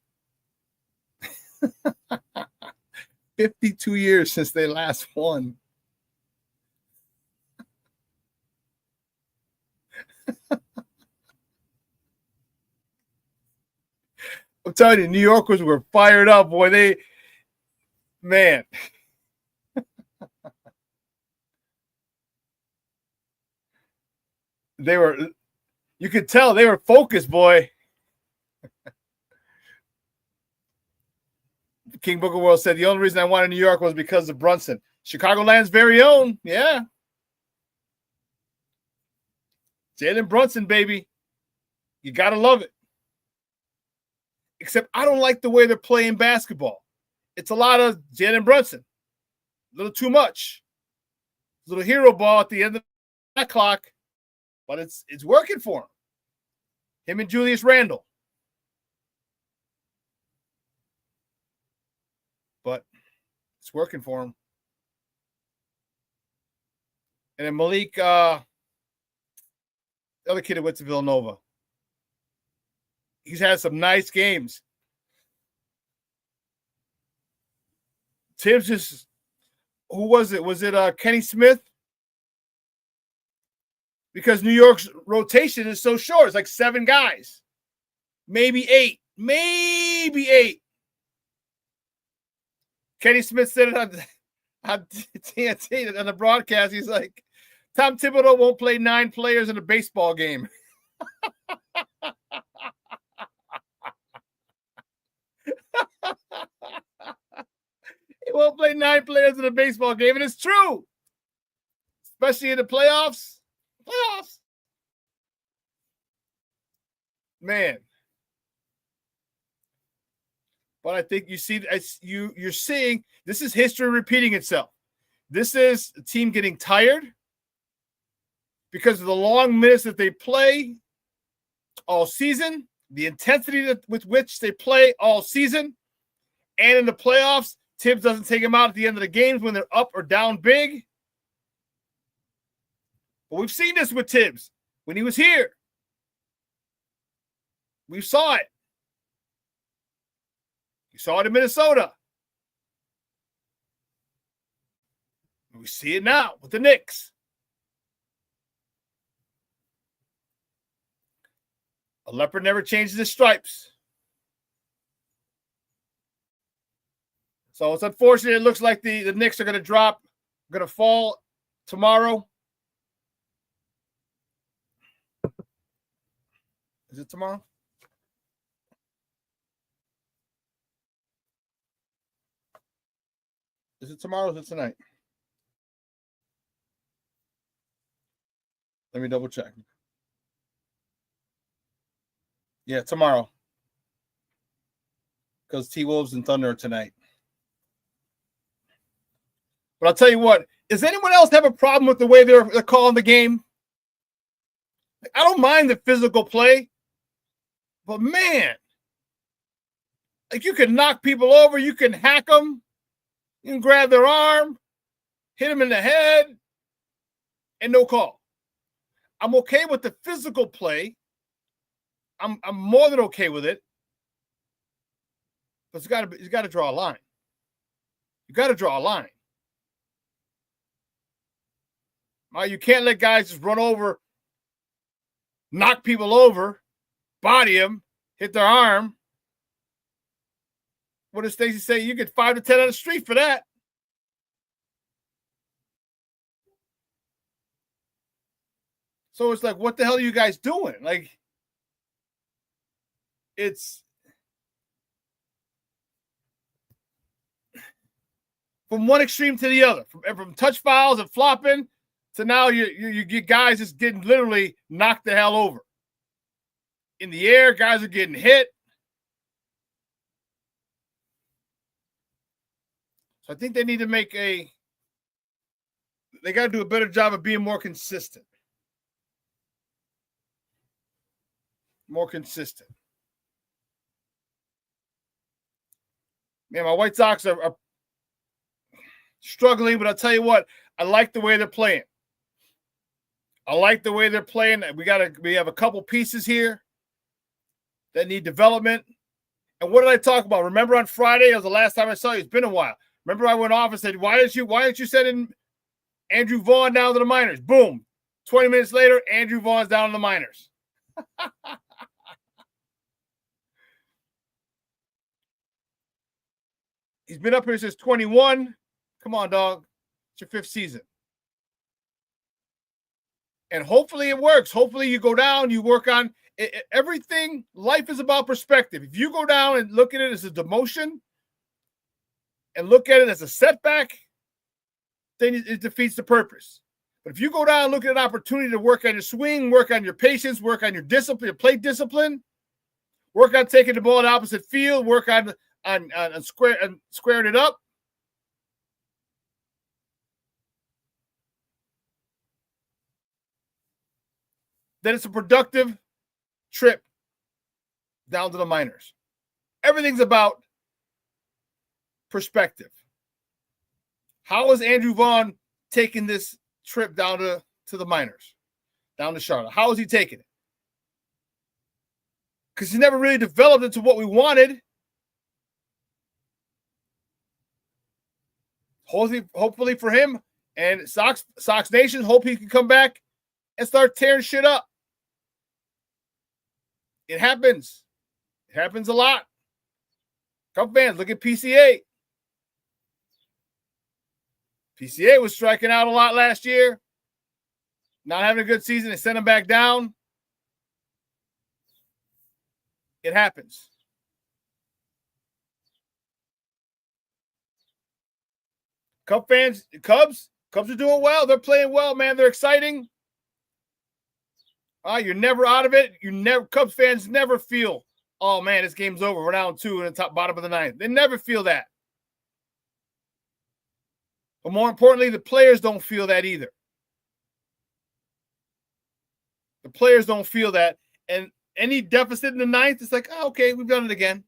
52 years since they last won. I'm telling you, New Yorkers were fired up, boy. Man. You could tell they were focused, boy. King Booker World said the only reason I wanted New York was because of Brunson. Chicagoland's very own. Yeah. Jalen Brunson, baby. You got to love it. Except I don't like the way they're playing basketball. It's a lot of Jalen Brunson. A little too much. A little hero ball at the end of that clock. But it's working for him. Him and Julius Randle. But it's working for him. And then Malik, the other kid who went to Villanova. He's had some nice games. Tibbs just, who was it? Was it Kenny Smith? Because New York's rotation is so short. It's like 7 guys. Maybe 8. Maybe 8. Kenny Smith said it on TNT on the broadcast. He's like, Tom Thibodeau won't play 9 players in a baseball game. He won't play 9 players in a baseball game, and it's true. Especially in the playoffs. Man. But I think you're seeing this is history repeating itself. This is a team getting tired because of the long minutes that they play all season, the intensity with which they play all season, and in the playoffs, Tibbs doesn't take them out at the end of the games when they're up or down big. But we've seen this with Tibbs when he was here. We saw it. You saw it in Minnesota. We see it now with the Knicks. A leopard never changes his stripes. So it's unfortunate. It looks like the Knicks are going to drop, going to fall tomorrow. Is it tomorrow? Is it tomorrow or is it tonight? Let me double check. Yeah, tomorrow. Because T-Wolves and Thunder are tonight. But I'll tell you what, does anyone else have a problem with the way they're calling the game? I don't mind the physical play, but man, like you can knock people over, you can hack them, you can grab their arm, hit them in the head, and no call. I'm okay with the physical play. I'm more than okay with it. But you got to draw a line. You got to draw a line. You can't let guys just run over, knock people over, body them, hit their arm. What does Stacey say? You get 5 to 10 on the street for that. So it's like, what the hell are you guys doing? Like, it's from one extreme to the other, from touch fouls and flopping to now you get guys just getting literally knocked the hell over. In the air, guys are getting hit. So I think they need to they got to do a better job of being more consistent. More consistent. Man, my White Sox are struggling, but I'll tell you what, I like the way they're playing. I like the way they're playing. We have a couple pieces here that need development. And what did I talk about? Remember on Friday? That was the last time I saw you. It's been a while. Remember I went off and said, why didn't you send Andrew Vaughn down to the minors? Boom. 20 minutes later, Andrew Vaughn's down in the minors. He's been up here since 21. Come on, dog. It's your 5th season. And hopefully it works. Hopefully you go down, you work on everything. Life is about perspective. If you go down and look at it as a demotion and look at it as a setback, then it defeats the purpose. But if you go down and look at an opportunity to work on your swing, work on your patience, work on your discipline, your plate discipline, work on taking the ball in the opposite field, work on squaring it up, then it's a productive trip down to the minors. Everything's about perspective. How is Andrew Vaughn taking this trip down to the minors, down to Charlotte? How is he taking it? Because he never really developed into what we wanted. Hopefully for him and Sox Nation, hope he can come back and start tearing shit up. It happens. It happens a lot. Cub fans, look at PCA. PCA was striking out a lot last year. Not having a good season. They sent him back down. It happens. Cub fans, Cubs are doing well. They're playing well, man. They're exciting. You're never out of it. Cubs fans never feel, oh man, this game's over. We're down 2 in the bottom of the 9th. They never feel that. But more importantly, the players don't feel that either. The players don't feel that. And any deficit in the 9th, it's like, oh, okay, we've done it again.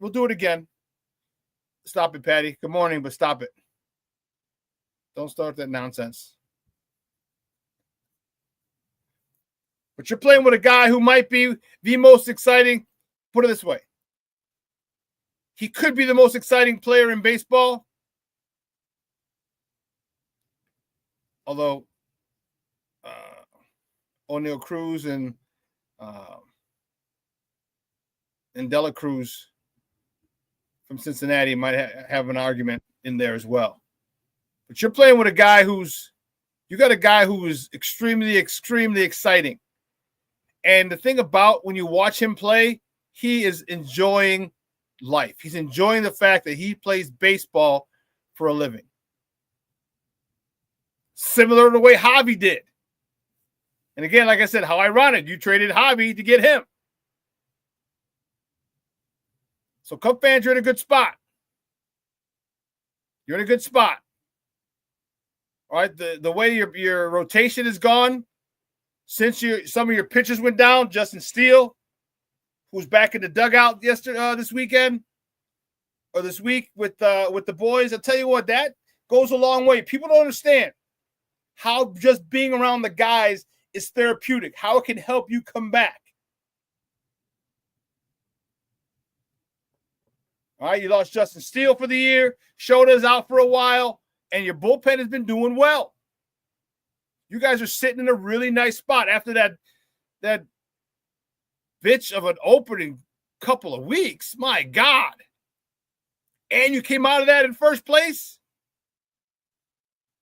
We'll do it again. Stop it, Patty. Good morning, but stop it. Don't start that nonsense. But you're playing with a guy who might be the most exciting. Put it this way. He could be the most exciting player in baseball. Although O'Neal Cruz and Dela Cruz from Cincinnati might have an argument in there as well. But you're playing with a guy you got a guy who is extremely, extremely exciting. And the thing about when you watch him play, he is enjoying life. He's enjoying the fact that he plays baseball for a living. Similar to the way Javi did. And again, like I said, how ironic. You traded Javi to get him. So Cub fans, you're in a good spot. You're in a good spot. All right, the way your rotation is gone, since some of your pitchers went down, Justin Steele, who's back in the dugout this weekend or this week with the boys. I'll tell you what, that goes a long way. People don't understand how just being around the guys is therapeutic, how it can help you come back. All right, you lost Justin Steele for the year. Shoda's out for a while, and your bullpen has been doing well. You guys are sitting in a really nice spot after that bitch of an opening couple of weeks. My God. And you came out of that in first place.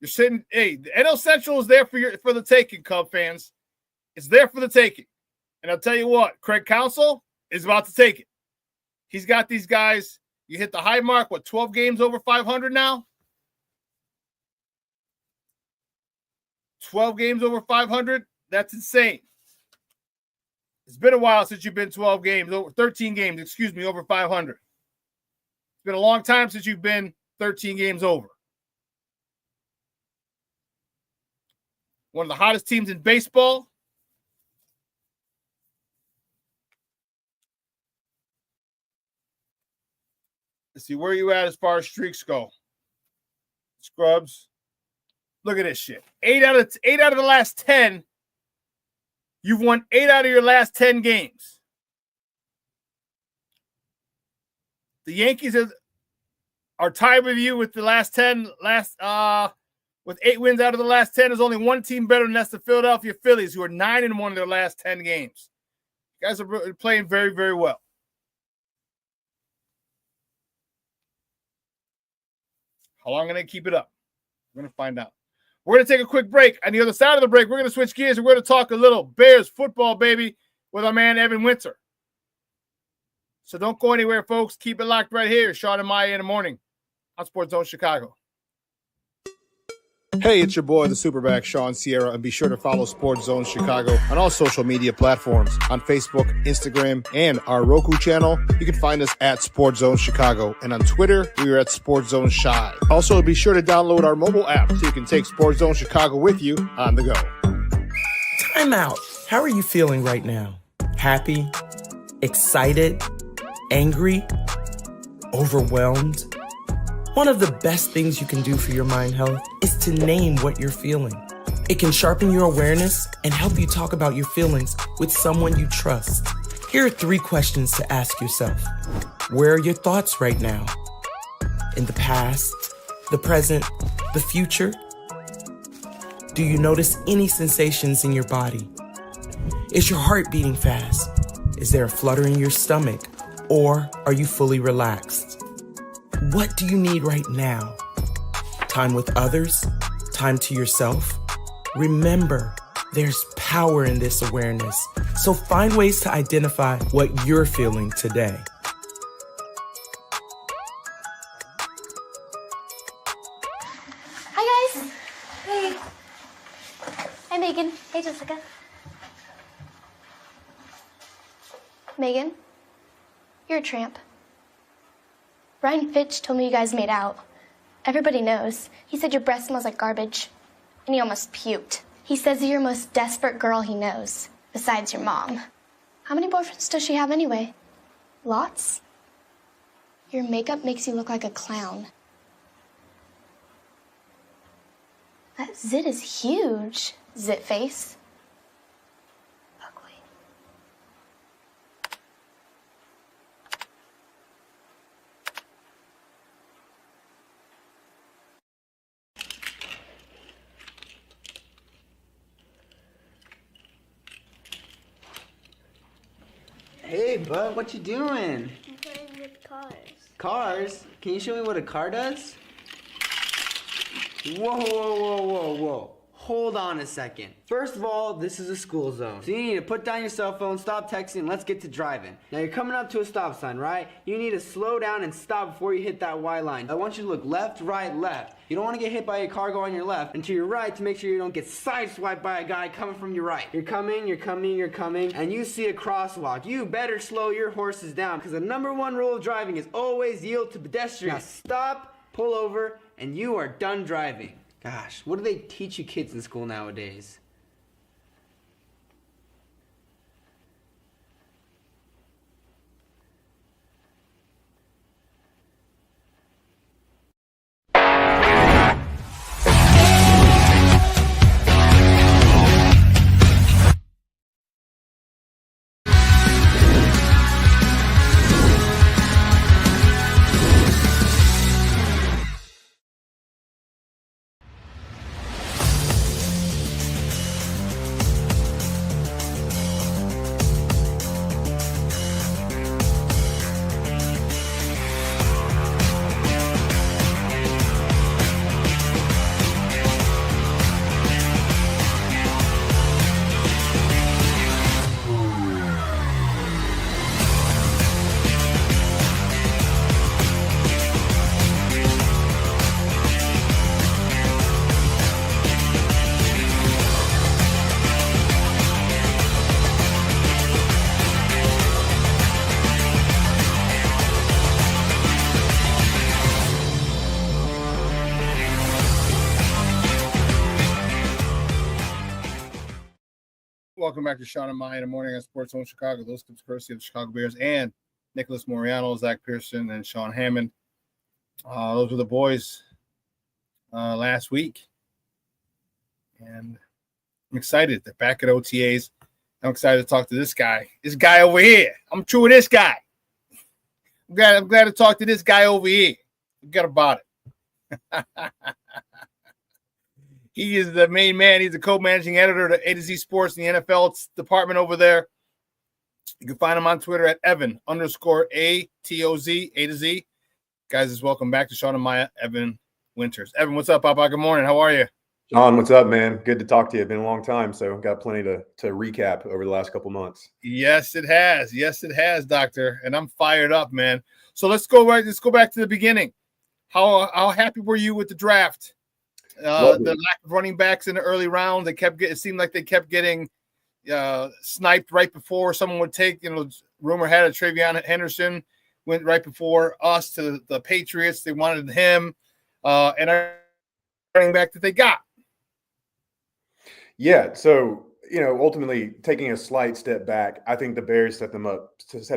You're sitting, hey, the NL Central is there for the taking, Cub fans. It's there for the taking. And I'll tell you what, Craig Counsell is about to take it. He's got these guys. You hit the high mark, 12 games over 500 now? 12 games over 500? That's insane. It's been a while since you've been 13 games, over 500. It's been a long time since you've been 13 games over. One of the hottest teams in baseball. Let's see, where are you at as far as streaks go? Scrubs. Look at this shit. 8 out of the last 10. You've won 8 out of your last 10 games. The Yankees are tied with you with the last 10. With 8 wins out of the last 10. There's only one team better than that's the Philadelphia Phillies, who are 9-1 in their last 10 games. You guys are playing very, very well. How long are they keep it up? We're going to find out. We're going to take a quick break. On the other side of the break, we're going to switch gears and we're going to talk a little Bears football, baby, with our man Evan Winter. So don't go anywhere, folks. Keep it locked right here. Shawn and Maya in the morning on Sports Zone Chicago. Hey, it's your boy, the SuperBack, Shawn Sierra, and be sure to follow Sports Zone Chicago on all social media platforms, on Facebook, Instagram, and our Roku channel. You can find us at Sports Zone Chicago, and on Twitter, we are at Sports Zone Shy. Also, be sure to download our mobile app so you can take Sports Zone Chicago with you on the go. Time out. How are you feeling right now? Happy? Excited? Angry? Overwhelmed? One of the best things you can do for your mind health is to name what you're feeling. It can sharpen your awareness and help you talk about your feelings with someone you trust. Here are 3 questions to ask yourself. Where are your thoughts right now? In the past, the present, the future? Do you notice any sensations in your body? Is your heart beating fast? Is there a flutter in your stomach? Or are you fully relaxed? What do you need right now? Time with others? Time to yourself? Remember, there's power in this awareness. So find ways to identify what you're feeling today. Hi, guys. Hey. Hi, Megan. Hey, Jessica. Megan, you're a tramp. Ryan Fitch told me you guys made out. Everybody knows. He said your breath smells like garbage. And he almost puked. He says you're the most desperate girl he knows, besides your mom. How many boyfriends does she have anyway? Lots? Your makeup makes you look like a clown. That zit is huge, zit face. Ugly. Hey, bud, what you doing? I'm playing with cars. Cars? Can you show me what a car does? Whoa, whoa, whoa, whoa, whoa. Hold on a second. First of all, this is a school zone. So you need to put down your cell phone, stop texting, and let's get to driving. Now you're coming up to a stop sign, right? You need to slow down and stop before you hit that Y line. I want you to look left, right, left. You don't want to get hit by a car going on your left and to your right to make sure you don't get sideswiped by a guy coming from your right. You're coming, and you see a crosswalk. You better slow your horses down because the #1 rule of driving is always yield to pedestrians. Now stop, pull over, and you are done driving. Gosh, what do they teach you kids in school nowadays? Welcome back to Shawn and Maya in the morning on Sports Zone Chicago. Those clips courtesy of the Chicago Bears and Nicholas Moriano, Zach Pearson, and Sean Hammond. Those were the boys last week. And I'm excited. They're back at OTAs. I'm excited to talk to this guy. This guy over here. I'm true with this guy. I'm glad to talk to this guy over here. Forget about it. He is the main man. He's the co-managing editor of the A to Z Sports in the NFL department over there. You can find him on Twitter at Evan_ATOZ, A to Z. Guys, just welcome back to Shawn and Maya, Evan Winters. Evan, what's up, Papa? Good morning. How are you? John, what's up, man? Good to talk to you. It's been a long time, so got plenty to recap over the last couple months. Yes, it has. Yes, it has, Doctor. And I'm fired up, man. So let's go back to the beginning. How happy were you with the draft? The lack of running backs in the early round, it seemed like they kept getting sniped right before someone would take. Rumor had it Travion Henderson went right before us to the Patriots. They wanted him, and our running back that they got. Yeah, so ultimately taking a slight step back, I think the Bears set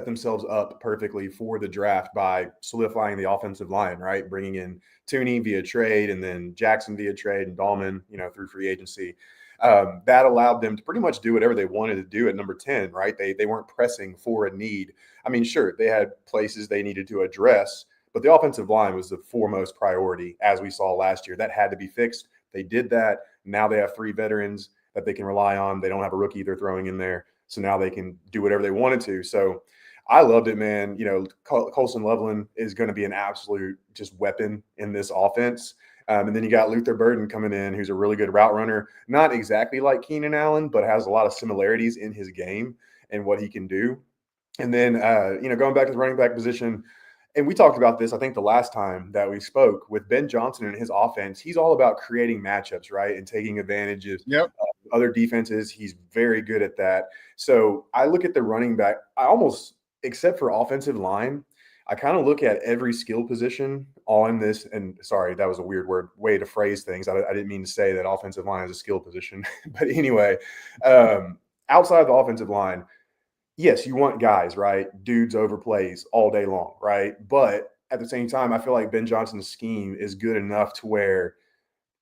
themselves up perfectly for the draft by solidifying the offensive line, right? Bringing in Tooney via trade and then Jackson via trade and Dahlman, through free agency. That allowed them to pretty much do whatever they wanted to do at number 10, right? They weren't pressing for a need. I mean, sure, they had places they needed to address, but the offensive line was the foremost priority, as we saw last year. That had to be fixed. They did that. Now they have 3 veterans that they can rely on. They don't have a rookie they're throwing in there. So now they can do whatever they wanted to. So I loved it, man. Colson Loveland is going to be an absolute just weapon in this offense. And then you got Luther Burden coming in, who's a really good route runner. Not exactly like Keenan Allen, but has a lot of similarities in his game and what he can do. And then, going back to the running back position, and we talked about this, I think, the last time that we spoke with Ben Johnson and his offense. He's all about creating matchups, right, and taking advantage of other defenses. He's very good at that. So I look at the running back, I almost, except for offensive line, I kind of look at every skill position on this. And sorry, that was a weird way to phrase things. I didn't mean to say that offensive line is a skill position. But anyway, outside of the offensive line, yes, you want guys, right? Dudes over plays all day long, right? But at the same time, I feel like Ben Johnson's scheme is good enough to where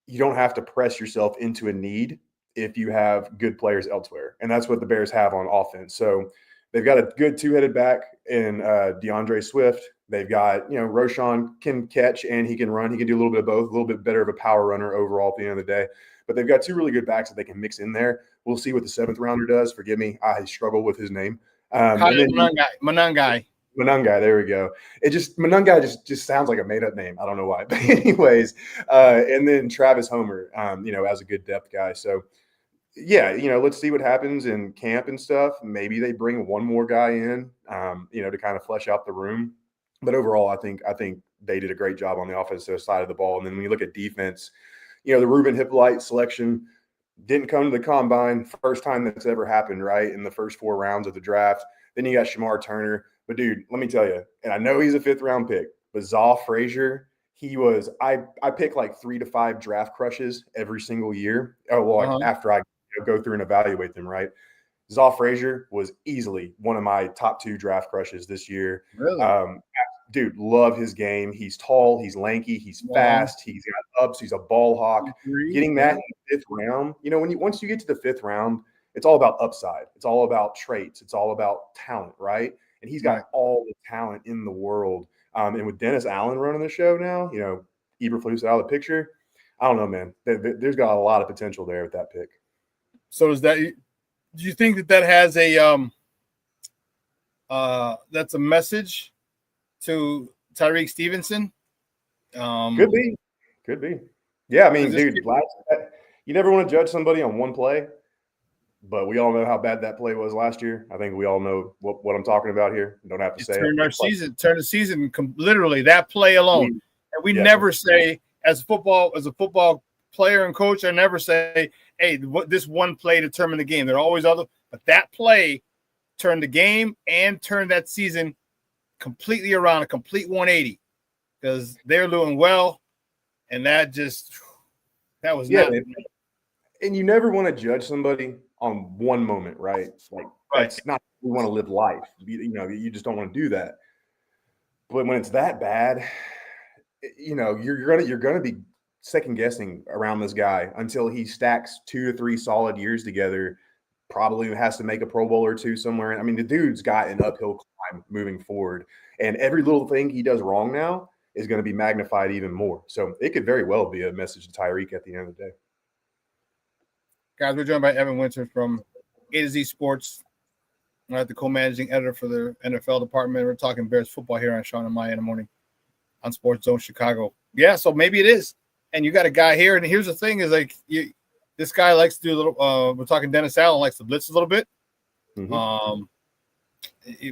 you don't have to press yourself into a need if you have good players elsewhere. And that's what the Bears have on offense. So they've got a good 2-headed back in DeAndre Swift. They've got, Roschon can catch and he can run. He can do a little bit of both, a little bit better of a power runner overall at the end of the day. But they've got 2 really good backs that they can mix in there. We'll see what the 7th rounder does. Forgive me, I struggle with his name. Manungai. Manungai, there we go. Manungai just sounds like a made-up name. I don't know why. But anyways, and then Travis Homer, as a good depth guy. So, yeah, let's see what happens in camp and stuff. Maybe they bring one more guy in, to kind of flesh out the room. But overall, I think they did a great job on the offensive side of the ball. And then when you look at defense, the Ruben Hippolyte selection didn't come to the combine. First time that's ever happened, right, in the first 4 rounds of the draft. Then you got Shamar Turner. But, dude, let me tell you, and I know he's a 5th-round pick, but Zaw Frazier, I pick like 3 to 5 draft crushes every single year. Oh, well, after I go through and evaluate them, right? Zoff Frazier was easily one of my top 2 draft crushes this year. Really? Dude, love his game. He's tall, he's lanky, he's fast, he's got ups, he's a ball hawk. Getting that in the 5th round, once you get to the 5th round, it's all about upside. It's all about traits. It's all about talent, right? And he's got all the talent in the world. And with Dennis Allen running the show now, Eberflus out of the picture. I don't know, man. There's got a lot of potential there with that pick. So do you think that has a that's a message to Tyreek Stevenson? Could be. Yeah, I mean, dude, you never want to judge somebody on one play, but we all know how bad that play was last year. I think we all know what I'm talking about here. Don't have to say it. Turn the season literally that play alone. And we never say as a football player and coach, I never say, hey, this one play determined the game. There are always other, but that play turned the game and turned that season completely around, a complete 180, because they're doing well, and that was not. And you never want to judge somebody on one moment, right? Like that's not we want to live life. You just don't want to do that. But when it's that bad, you're gonna be second guessing around this guy until he stacks 2 to 3 solid years together. Probably has to make a Pro Bowl or 2 somewhere. I mean, the dude's got an uphill climb moving forward, and every little thing he does wrong now is going to be magnified even more. So it could very well be a message to Tyreek at the end of the day. Guys, we're joined by Evan Winter from A to Z Sports. I'm the co-managing editor for the NFL department. We're talking Bears football here on Shawn and Maya in the morning on Sports Zone Chicago. Yeah, so maybe it is. And you got a guy here, and here's the thing: is like this guy likes to do a little. We're talking Dennis Allen likes to blitz a little bit,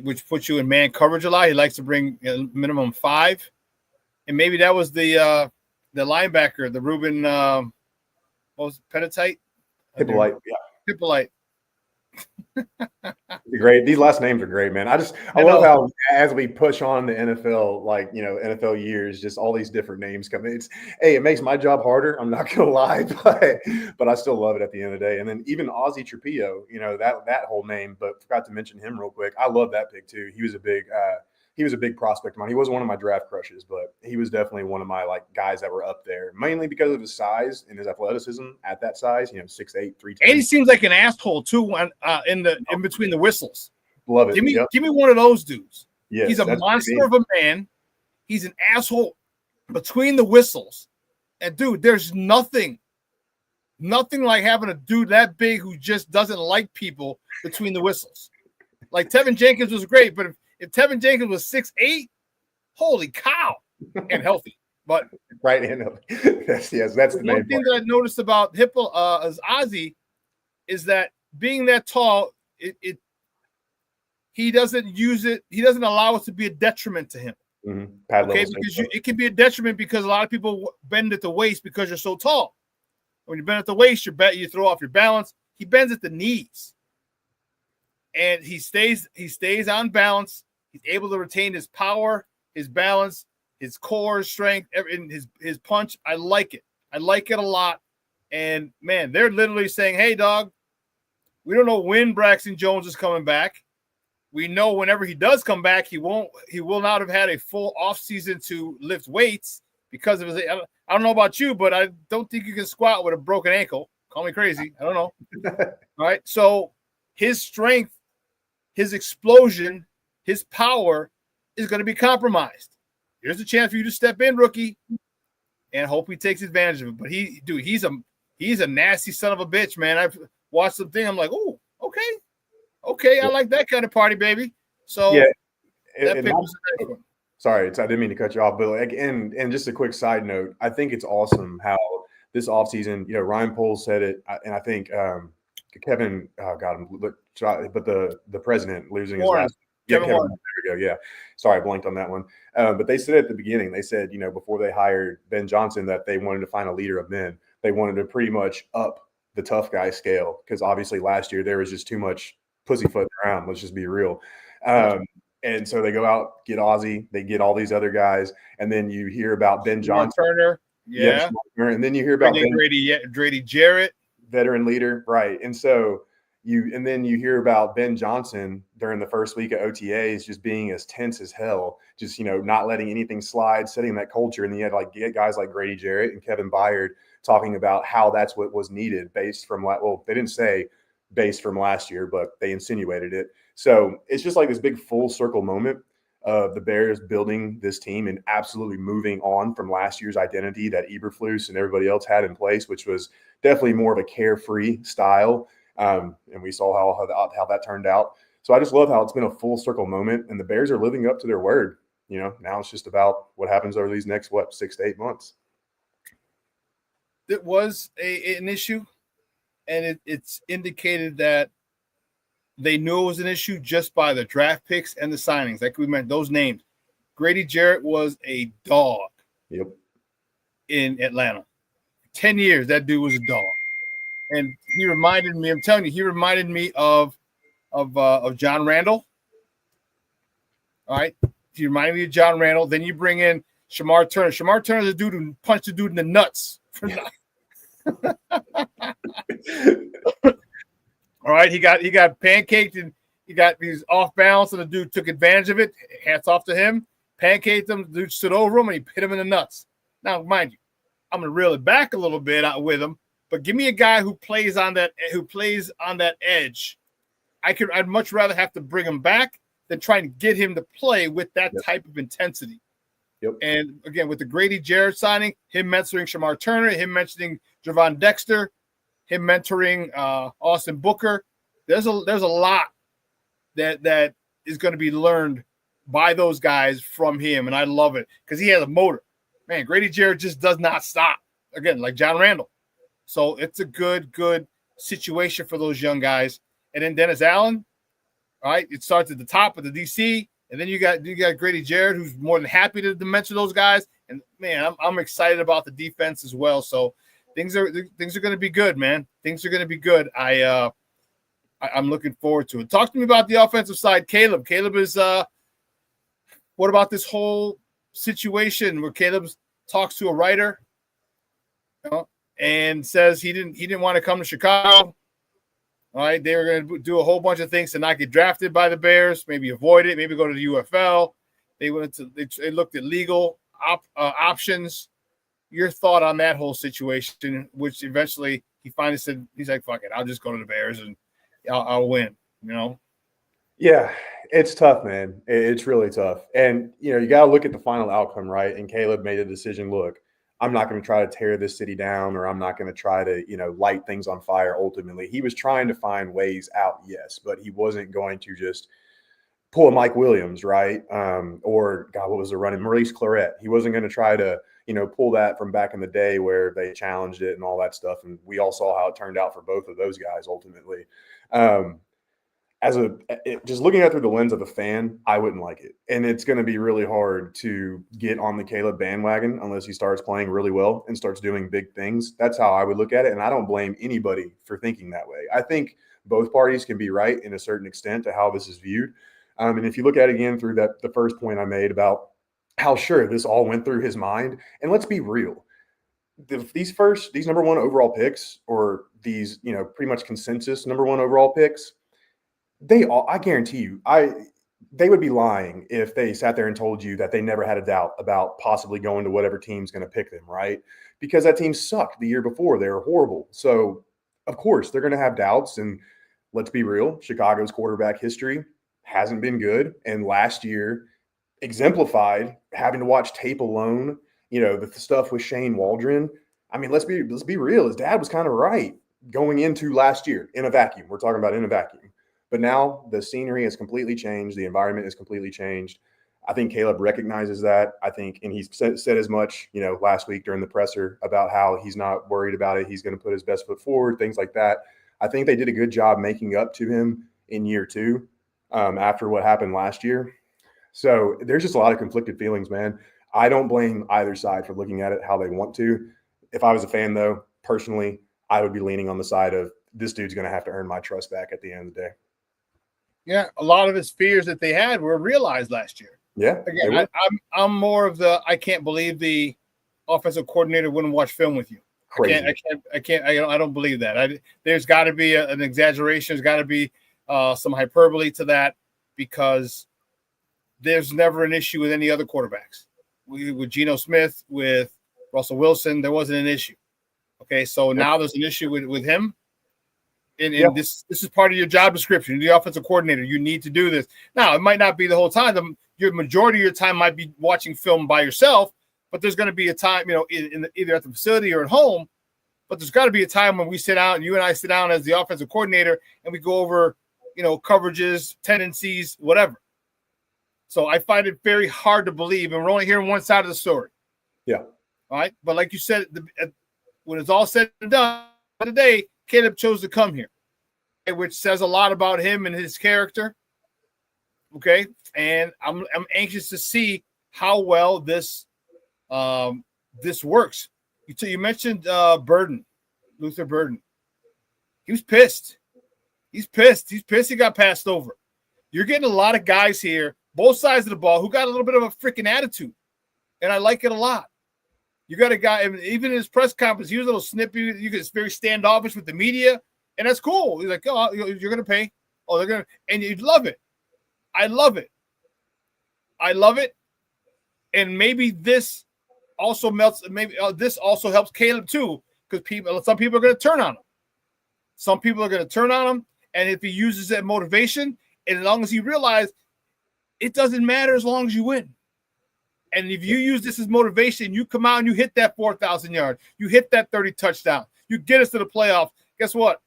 which puts you in man coverage a lot. He likes to bring minimum 5, and maybe that was the linebacker, the Ruben, what was it, Petitite? Hippolyte, yeah. Hippolyte. Great. These last names are great, man. I love how as we push on the NFL, NFL years, just all these different names come in. It makes my job harder. I'm not gonna lie, but I still love it at the end of the day. And then even Ozzie Trapillo, that whole name, but forgot to mention him real quick. I love that pick too. He was a big prospect of mine. He wasn't one of my draft crushes, but he was definitely one of my guys that were up there, mainly because of his size and his athleticism at that size. 6'8", 310. And he seems like an asshole too. In between the whistles, love it. Give me one of those dudes. Yes, he's a monster of a man. He's an asshole between the whistles, and dude, there's nothing like having a dude that big who just doesn't like people between the whistles. Like Tevin Jenkins was great, but if Tevin Jenkins was 6'8", holy cow, and healthy. But right, yes, that's the main one thing that I noticed about Ozzie is that being that tall, he doesn't use it. He doesn't allow it to be a detriment to him. Okay, because it can be a detriment because a lot of people bend at the waist because you're so tall. When you bend at the waist, you throw off your balance. He bends at the knees, and he stays on balance. He's able to retain his power, his balance, his core strength, his punch. I like it. I like it a lot. And man, they're literally saying, "Hey, dog, we don't know when Braxton Jones is coming back. We know whenever he does come back, he will not have had a full offseason to lift weights because of his. I don't know about you, but I don't think you can squat with a broken ankle. Call me crazy. I don't know. All right. So his strength, his explosion, his power is going to be compromised. Here's a chance for you to step in, rookie, and hope he takes advantage of it. But he's a nasty son of a bitch, man. I've watched some thing. I'm like, oh, okay, I like that kind of party, baby. So yeah, that pick was a nice one. Sorry, I didn't mean to cut you off, but and just a quick side note, I think it's awesome how this offseason, Ryan Poles said it, and I think Kevin got him, but the president losing his last. Yeah, Kevin, there we go. Yeah, sorry, I blanked on that one. But they said at the beginning, they said, before they hired Ben Johnson, that they wanted to find a leader of men. They wanted to pretty much up the tough guy scale because obviously last year there was just too much pussyfooting around. Let's just be real. And And so they go out, get Ozzie, they get all these other guys, and then you hear about Ben Johnson. Turner. Yeah. And then you hear about Grady Jarrett, veteran leader, right? And so then you hear about Ben Johnson during the first week of OTAs just being as tense as hell, just not letting anything slide, setting that culture. And then you had guys like Grady Jarrett and Kevin Byard talking about how that's what was needed based from they didn't say based from last year, but they insinuated it. So it's just like this big full circle moment of the Bears building this team and absolutely moving on from last year's identity that Eberflus and everybody else had in place, which was definitely more of a carefree style. And we saw how that turned out. So I just love how it's been a full circle moment, and the Bears are living up to their word. Now it's just about what happens over these next 6 to 8 months. It was an issue, and it's indicated that they knew it was an issue just by the draft picks and the signings. Like we meant those names. Grady Jarrett was a dog. Yep. In Atlanta. 10 years, that dude was a dog. And he reminded me, I'm telling you, he reminded me of John Randall. All right. He reminded me of John Randall. Then you bring in Shamar Turner. Shamar Turner is the dude who punched the dude in the nuts. All right, he got pancaked and he's off balance, and the dude took advantage of it. Hats off to him. Pancaked him. The dude stood over him and he hit him in the nuts. Now, mind you, I'm gonna reel it back a little bit with him, but give me a guy who plays on that edge. I'd much rather have to bring him back than try and get him to play with that type of intensity. Yep. And again, with the Grady Jarrett signing, him mentoring Shamar Turner, him mentioning Gervon Dexter, him mentoring Austin Booker. There's a lot that is going to be learned by those guys from him, and I love it because he has a motor. Man, Grady Jarrett just does not stop. Again, like John Randall. So it's a good situation for those young guys. And then Dennis Allen, all right, it starts at the top of the DC, and then you got Grady Jarrett, who's more than happy to mention those guys. And man, I'm excited about the defense as well. So things are going to be good, man. Things are going to be good. I'm looking forward to it. Talk to me about the offensive side, Caleb. Caleb is what about this whole situation where Caleb talks to a writer, and says he didn't want to come to Chicago. All right, they were going to do a whole bunch of things to not get drafted by the Bears, maybe avoid it, maybe go to the UFL. They looked at legal options. Your thought on that whole situation, which eventually he finally said, he's like, fuck it, I'll just go to the Bears and I'll win, Yeah, it's tough, man. It's really tough. And, you got to look at the final outcome, right? And Caleb made a decision, look, I'm not going to try to tear this city down, or I'm not going to try to, light things on fire ultimately. He was trying to find ways out, yes, but he wasn't going to just pull a Mike Williams, right? Or, God, what was the running? Maurice Claret. He wasn't going to try to, pull that from back in the day where they challenged it and all that stuff. And we all saw how it turned out for both of those guys ultimately. Just looking at it through the lens of a fan, I wouldn't like it. And it's going to be really hard to get on the Caleb bandwagon unless he starts playing really well and starts doing big things. That's how I would look at it. And I don't blame anybody for thinking that way. I think both parties can be right in a certain extent to how this is viewed. And if you look at it again through the first point I made about how sure this all went through his mind, and let's be real, these number one overall picks, or these, pretty much consensus number one overall picks, I guarantee you, they would be lying if they sat there and told you that they never had a doubt about possibly going to whatever team's going to pick them, right? Because that team sucked the year before. They were horrible. So, of course, they're going to have doubts. And let's be real, Chicago's quarterback history hasn't been good. And last year exemplified having to watch tape alone, the stuff with Shane Waldron. I mean, let's be real. His dad was kind of right going into last year in a vacuum. We're talking about in a vacuum. But now the scenery has completely changed. The environment has completely changed. I think Caleb recognizes that. I think, and he's said as much, last week during the presser about how he's not worried about it. He's going to put his best foot forward, things like that. I think they did a good job making up to him in year two after what happened last year. So there's just a lot of conflicted feelings, man. I don't blame either side for looking at it how they want to. If I was a fan, though, personally, I would be leaning on the side of this dude's going to have to earn my trust back at the end of the day. Yeah, a lot of his fears that they had were realized last year. Yeah. Again, I'm more of the I can't believe the offensive coordinator wouldn't watch film with you. Crazy. I don't believe that. There's got to be an exaggeration. There's got to be some hyperbole to that, because there's never an issue with any other quarterbacks. With Geno Smith, with Russell Wilson, there wasn't an issue. Okay, so now there's an issue with him. And this is part of your job description. You're the offensive coordinator. You need to do this. Now, it might not be the whole time. Your majority of your time might be watching film by yourself, but there's going to be a time, either at the facility or at home. But there's got to be a time when we sit down, and you and I sit down as the offensive coordinator, and we go over, coverages, tendencies, whatever. So I find it very hard to believe, and we're only hearing one side of the story. Yeah. All right. But like you said, when it's all said and done today, Caleb chose to come here, which says a lot about him and his character. Okay. And I'm anxious to see how well this works. You mentioned Luther Burden. He was pissed. He's pissed. He got passed over. You're getting a lot of guys here, both sides of the ball, who got a little bit of a freaking attitude. And I like it a lot. You got a guy, even in his press conference, he was a little snippy. You get very standoffish with the media, and that's cool. He's like, "Oh, you're going to pay. Oh, they're going to," and you'd love it. I love it. And maybe this also melts. Maybe this also helps Caleb too, because some people are going to turn on him. And if he uses that motivation, and as long as he realizes it doesn't matter as long as you win. And if you use this as motivation, you come out and you hit that 4,000 yards, you hit that 30 touchdown, you get us to the playoffs. Guess what?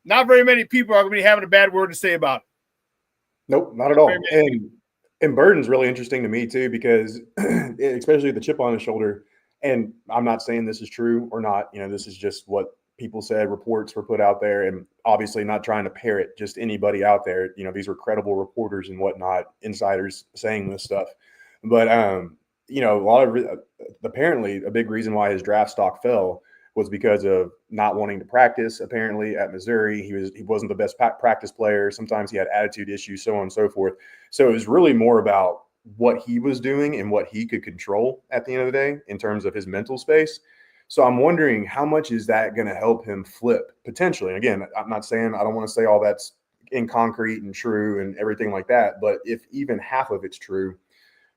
Not very many people are going to be having a bad word to say about it. Nope, not at all. And Burden's really interesting to me too, because especially the chip on his shoulder. And I'm not saying this is true or not. This is just what people said. Reports were put out there, and obviously not trying to parrot just anybody out there. These were credible reporters and whatnot, insiders saying this stuff. But apparently a big reason why his draft stock fell was because of not wanting to practice. Apparently at Missouri, he wasn't the best practice player. Sometimes he had attitude issues, so on and so forth. So it was really more about what he was doing and what he could control at the end of the day in terms of his mental space. So I'm wondering, how much is that going to help him flip potentially? Again, I'm not saying, I don't want to say all that's in concrete and true and everything like that, but if even half of it's true,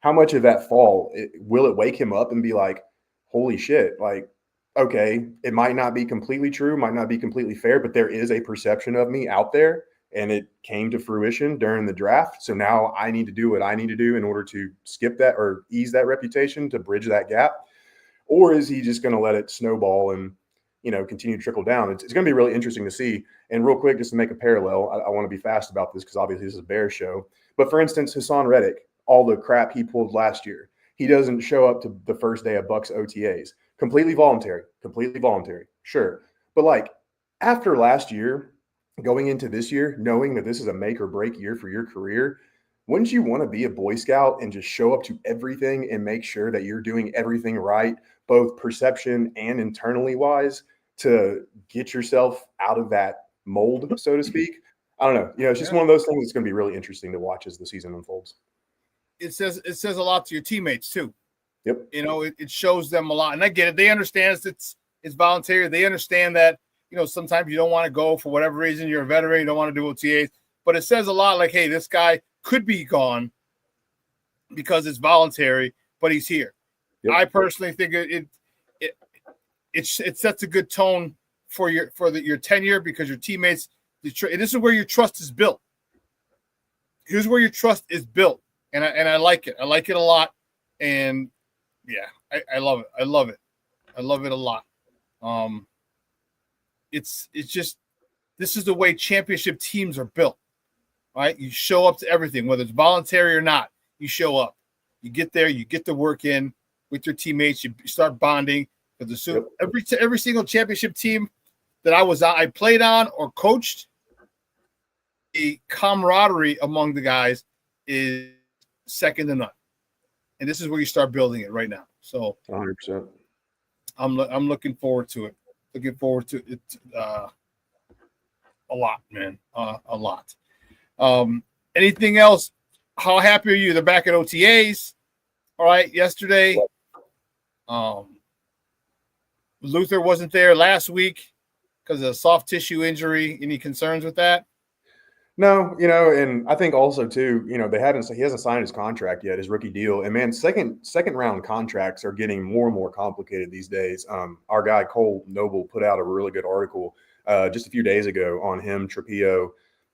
how much of that fall will it wake him up and be like, holy shit, like, okay, it might not be completely true, might not be completely fair, but there is a perception of me out there, and it came to fruition during the draft. So now I need to do what I need to do in order to skip that or ease that reputation, to bridge that gap. Or is he just going to let it snowball and, continue to trickle down? It's going to be really interesting to see. And real quick, just to make a parallel, I want to be fast about this because obviously this is a Bears show. But for instance, Hassan Reddick, all the crap he pulled last year, he doesn't show up to the first day of Bucs OTAs. Completely voluntary. Sure. But like after last year, going into this year, knowing that this is a make or break year for your career, wouldn't you want to be a Boy Scout and just show up to everything and make sure that you're doing everything right, both perception and internally wise, to get yourself out of that mold, so to speak? I don't know. It's just one of those things that's going to be really interesting to watch as the season unfolds. It says a lot to your teammates too. Yep. It shows them a lot, and I get it. They understand it's voluntary. They understand that sometimes you don't want to go for whatever reason. You're a veteran. You don't want to do OTAs, but it says a lot. Like, hey, this guy could be gone because it's voluntary, but he's here. Yep. I personally think it sets a good tone for your tenure, because your teammates. This is where your trust is built. Here's where your trust is built, and I like it. I like it a lot, and yeah, I love it. I love it a lot. It's just, this is the way championship teams are built. Right? You show up to everything, whether it's voluntary or not. You show up. You get there. You get the work in with your teammates. You start bonding. Every single championship team that I played on or coached, the camaraderie among the guys is second to none. And this is where you start building it right now. So 100%. I'm looking forward to it. Looking forward to it a lot, man. A lot. Anything else? How happy are you? They're back at OTAs. All right, yesterday. Luther wasn't there last week because of a soft tissue injury. Any concerns with that? No, and I think also too, he hasn't signed his contract yet, his rookie deal. And man, second round contracts are getting more and more complicated these days. Our guy Cole Noble put out a really good article just a few days ago on him, Trapillo,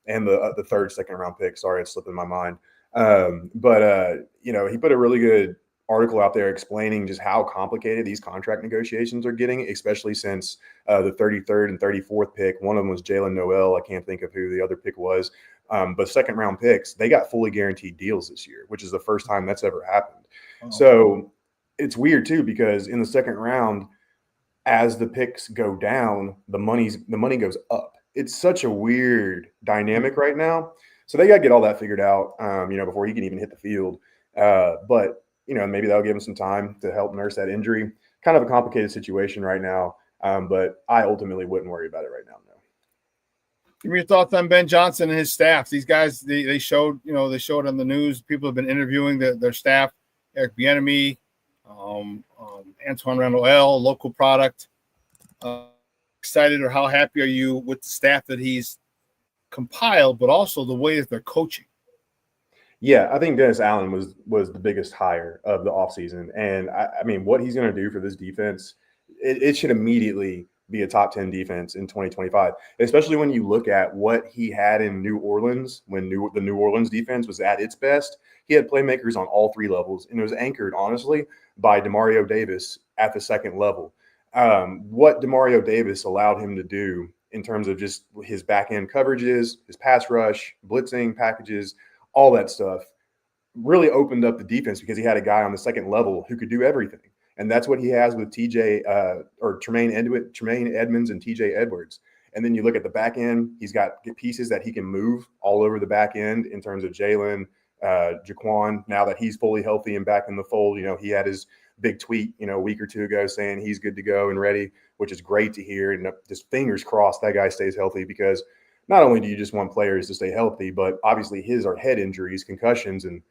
and the third second round pick. Sorry, it's slipping my mind. But he put a really good article out there explaining just how complicated these contract negotiations are getting, especially since the 33rd and 34th pick. One of them was Jalen Noel. I can't think of who the other pick was. But second round picks, they got fully guaranteed deals this year, which is the first time that's ever happened. Oh. So it's weird too, because in the second round, as the picks go down, the money goes up. It's such a weird dynamic right now. So they got to get all that figured out, before he can even hit the field. But maybe that'll give him some time to help nurse that injury. Kind of a complicated situation right now, but I ultimately wouldn't worry about it right now. No. Give me your thoughts on Ben Johnson and his staff. These guys, they showed on the news. People have been interviewing their staff. Eric Bieniemy, Antoine Randall L, local product. Excited, or how happy are you with the staff that he's compiled, but also the way that they're coaching? Yeah, I think Dennis Allen was the biggest hire of the offseason. And I mean, what he's going to do for this defense, it should immediately be a top 10 defense in 2025, especially when you look at what he had in New Orleans when the New Orleans defense was at its best. He had playmakers on all three levels, and it was anchored, honestly, by Demario Davis at the second level. What Demario Davis allowed him to do in terms of just his back-end coverages, his pass rush, blitzing packages, all that stuff really opened up the defense, because he had a guy on the second level who could do everything. And that's what he has with Tremaine Edmonds and TJ Edwards. And then you look at the back end, he's got pieces that he can move all over the back end in terms of Jalen, Jaquan. Now that he's fully healthy and back in the fold, he had his big tweet, a week or two ago saying he's good to go and ready, which is great to hear. And just fingers crossed that guy stays healthy, because not only do you just want players to stay healthy, but obviously his are head injuries, concussions, and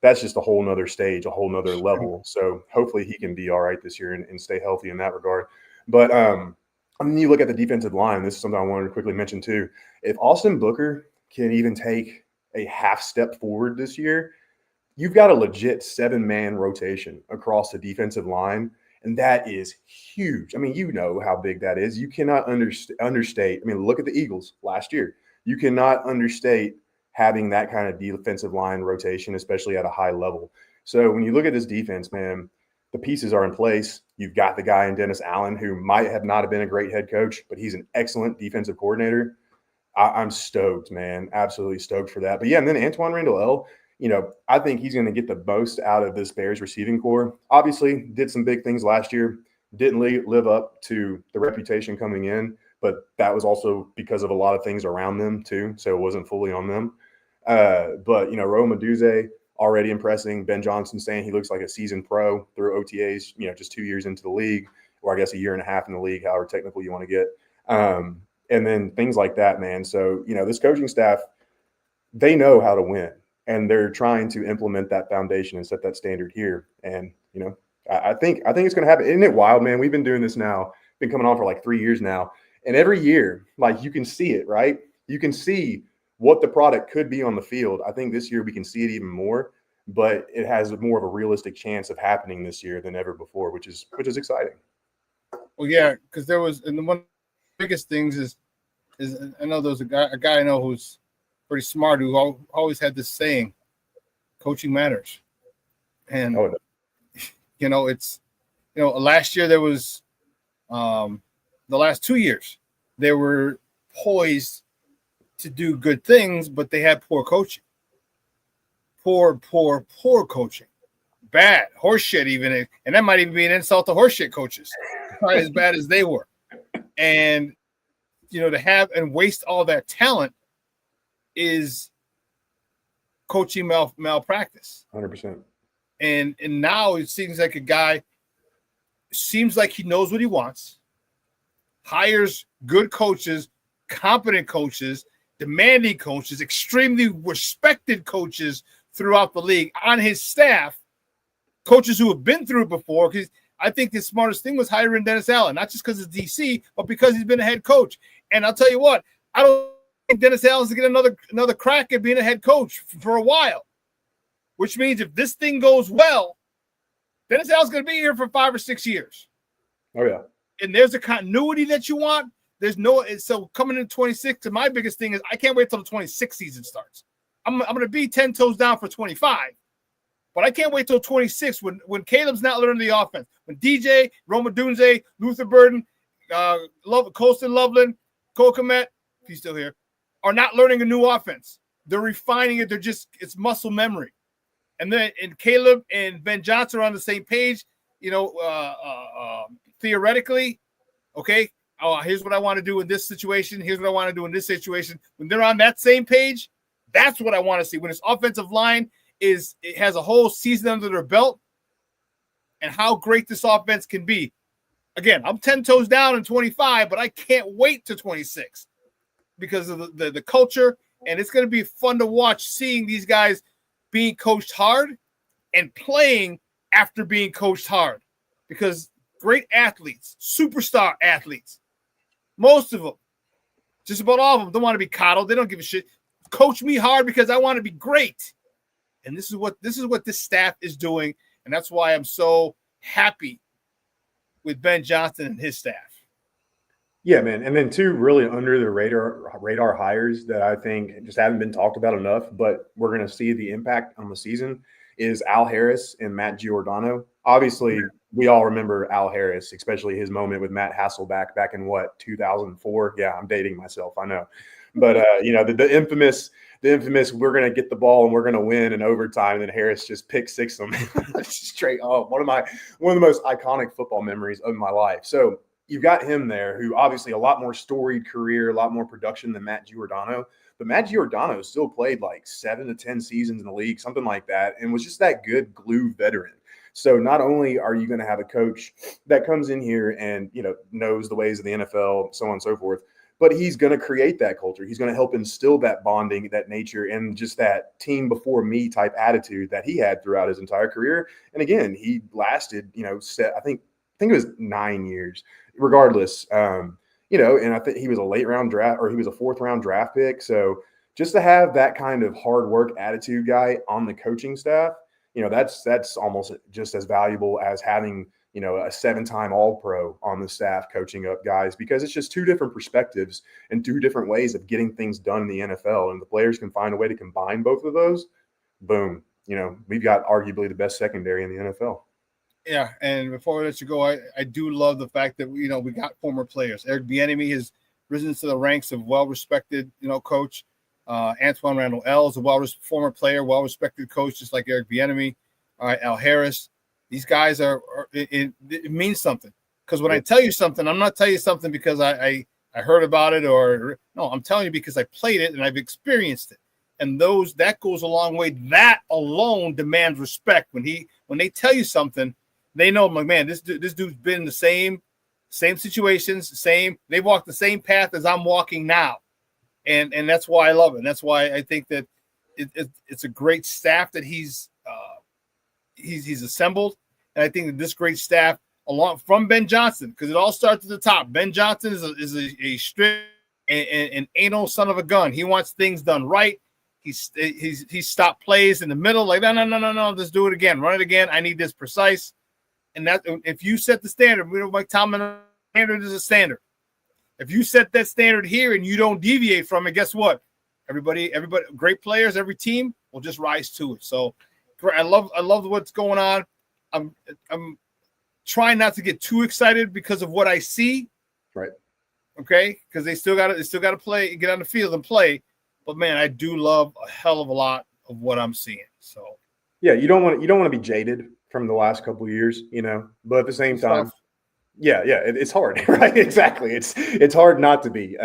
that's just a whole nother stage, a whole nother level. So hopefully he can be all right this year and stay healthy in that regard. But you look at the defensive line, this is something I wanted to quickly mention too. If Austin Booker can even take a half step forward this year, you've got a legit 7-man rotation across the defensive line. And that is huge. I mean, you know how big that is. You cannot understate. I mean, look at the Eagles last year. You cannot understate having that kind of defensive line rotation, especially at a high level. So when you look at this defense, man, the pieces are in place. You've got the guy in Dennis Allen, who might have not been a great head coach, but he's an excellent defensive coordinator. I'm stoked, man. Absolutely stoked for that. But yeah, and then Antoine Randall L., I think he's going to get the most out of this Bears receiving core. Obviously, did some big things last year. Didn't live up to the reputation coming in, but that was also because of a lot of things around them too, so it wasn't fully on them. But, Roma Duze already impressing. Ben Johnson saying he looks like a seasoned pro through OTAs, just 2 years into the league, or I guess a year and a half in the league, however technical you want to get. And then things like that, man. So, this coaching staff, they know how to win. And they're trying to implement that foundation and set that standard here. And, I think it's going to happen. Isn't it wild, man? We've been doing this now, been coming on for like 3 years now. And every year, like, you can see it, right? You can see what the product could be on the field. I think this year we can see it even more, but it has more of a realistic chance of happening this year than ever before, which is exciting. Well, yeah, because there was, and one of the biggest things is I know there's a guy I know who's pretty smart, who always had this saying, coaching matters. And, last year there was, the last 2 years, they were poised to do good things, but they had poor coaching. Poor coaching. Bad. Horse shit even. And that might even be an insult to horse shit coaches. Probably as bad as they were. And, to have and waste all that talent is coaching malpractice. 100%. And now it seems like a guy seems like he knows what he wants, hires good coaches, competent coaches demanding coaches, extremely respected coaches throughout the league on his staff, coaches who have been through it before. Because I think the smartest thing was hiring Dennis Allen, not just because it's DC, but because he's been a head coach. And I'll tell you what, I don't think Dennis Allen's going to get another crack at being a head coach for a while, which means if this thing goes well, Dennis Allen's going to be here for 5 or 6 years. Oh, yeah. And there's a continuity that you want. There's no – so coming in 26, my biggest thing is I can't wait till the 26 season starts. I'm going to be 10 toes down for 25. But I can't wait till 26 when Caleb's not learning the offense. When DJ, Roma Dunze, Luther Burden, Colston Loveland, Cole Kmet, if he's still here, are not learning a new offense. They're refining it. It's muscle memory. And then Caleb and Ben Johnson are on the same page, theoretically. Okay, here's what I want to do in this situation. Here's what I want to do in this situation. When they're on that same page, that's what I want to see. When this offensive line it has a whole season under their belt and how great this offense can be. Again, I'm 10 toes down in 25, but I can't wait to 26 because of the culture, and it's going to be fun to watch seeing these guys being coached hard and playing after being coached hard because great athletes, superstar athletes, most of them, just about all of them don't want to be coddled. They don't give a shit. Coach me hard because I want to be great. And this is what this staff is doing, and that's why I'm so happy with Ben Johnson and his staff. Yeah, man. And then two really under the radar hires that I think just haven't been talked about enough, but we're going to see the impact on the season is Al Harris and Matt Giordano. Obviously, we all remember Al Harris, especially his moment with Matt Hasselbeck back in 2004. Yeah, I'm dating myself, I know. But the infamous we're going to get the ball and we're going to win in overtime, and then Harris just pick six them straight off. One of the most iconic football memories of my life. So you've got him there, who obviously a lot more storied career, a lot more production than Matt Giordano. But Matt Giordano still played like 7 to 10 seasons in the league, something like that, and was just that good glue veteran. So not only are you going to have a coach that comes in here and knows the ways of the NFL, so on and so forth, but he's going to create that culture. He's going to help instill that bonding, that nature, and just that team before me type attitude that he had throughout his entire career. And again, he lasted, I think it was 9 years, regardless. And I think he was a late round draft, or he was a 4th round draft pick. So just to have that kind of hard work attitude guy on the coaching staff, that's almost just as valuable as having a 7-time All-Pro on the staff coaching up guys, because it's just 2 different perspectives and 2 different ways of getting things done in the NFL. And the players can find a way to combine both of those. Boom. We've got arguably the best secondary in the NFL. Yeah. And before I let you go, I do love the fact that, we got former players. Eric Bieniemy has risen to the ranks of well-respected, coach. Antoine Randall L is a former player, well-respected coach, just like Eric Bieniemy. All right. Al Harris. These guys it means something, because when I tell you something, I'm not telling you something because I heard about it, or no, I'm telling you because I played it and I've experienced it. And that goes a long way. That alone demands respect. When they tell you something, they know, like, man, this dude's been in the same situations, they walk the same path as I'm walking now. And that's why I love it. And that's why I think that it's a great staff that he's assembled. And I think that this great staff, along from Ben Johnson, because it all starts at the top. Ben Johnson is a strict and anal son of a gun. He wants things done right. He's stopped plays in the middle, like, no, let's do it again, run it again. I need this precise. And that, if you set the standard, Mike Tomlin, standard is a standard. If you set that standard here and you don't deviate from it, guess what? Everybody, great players, every team will just rise to it. So I love what's going on. I'm trying not to get too excited because of what I see. Right. Okay. Because they still got to play, get on the field and play. But man, I do love a hell of a lot of what I'm seeing. So yeah, you don't want to be jaded from the last couple of years, but at the same time, it's hard, right? Exactly. It's hard not to be,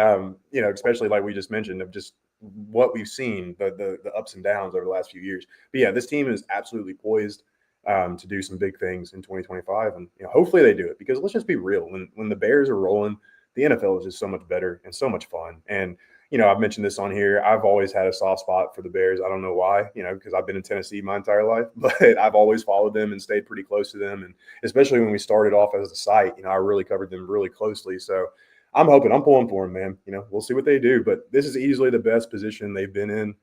especially like we just mentioned, of just what we've seen, the ups and downs over the last few years. But yeah, this team is absolutely poised to do some big things in 2025, and hopefully they do it, because let's just be real. When the Bears are rolling, the NFL is just so much better and so much fun. And I've mentioned this on here. I've always had a soft spot for the Bears. I don't know why, because I've been in Tennessee my entire life, but I've always followed them and stayed pretty close to them. And especially when we started off as a site, I really covered them really closely. So I'm pulling for them, man. We'll see what they do, but this is easily the best position they've been in.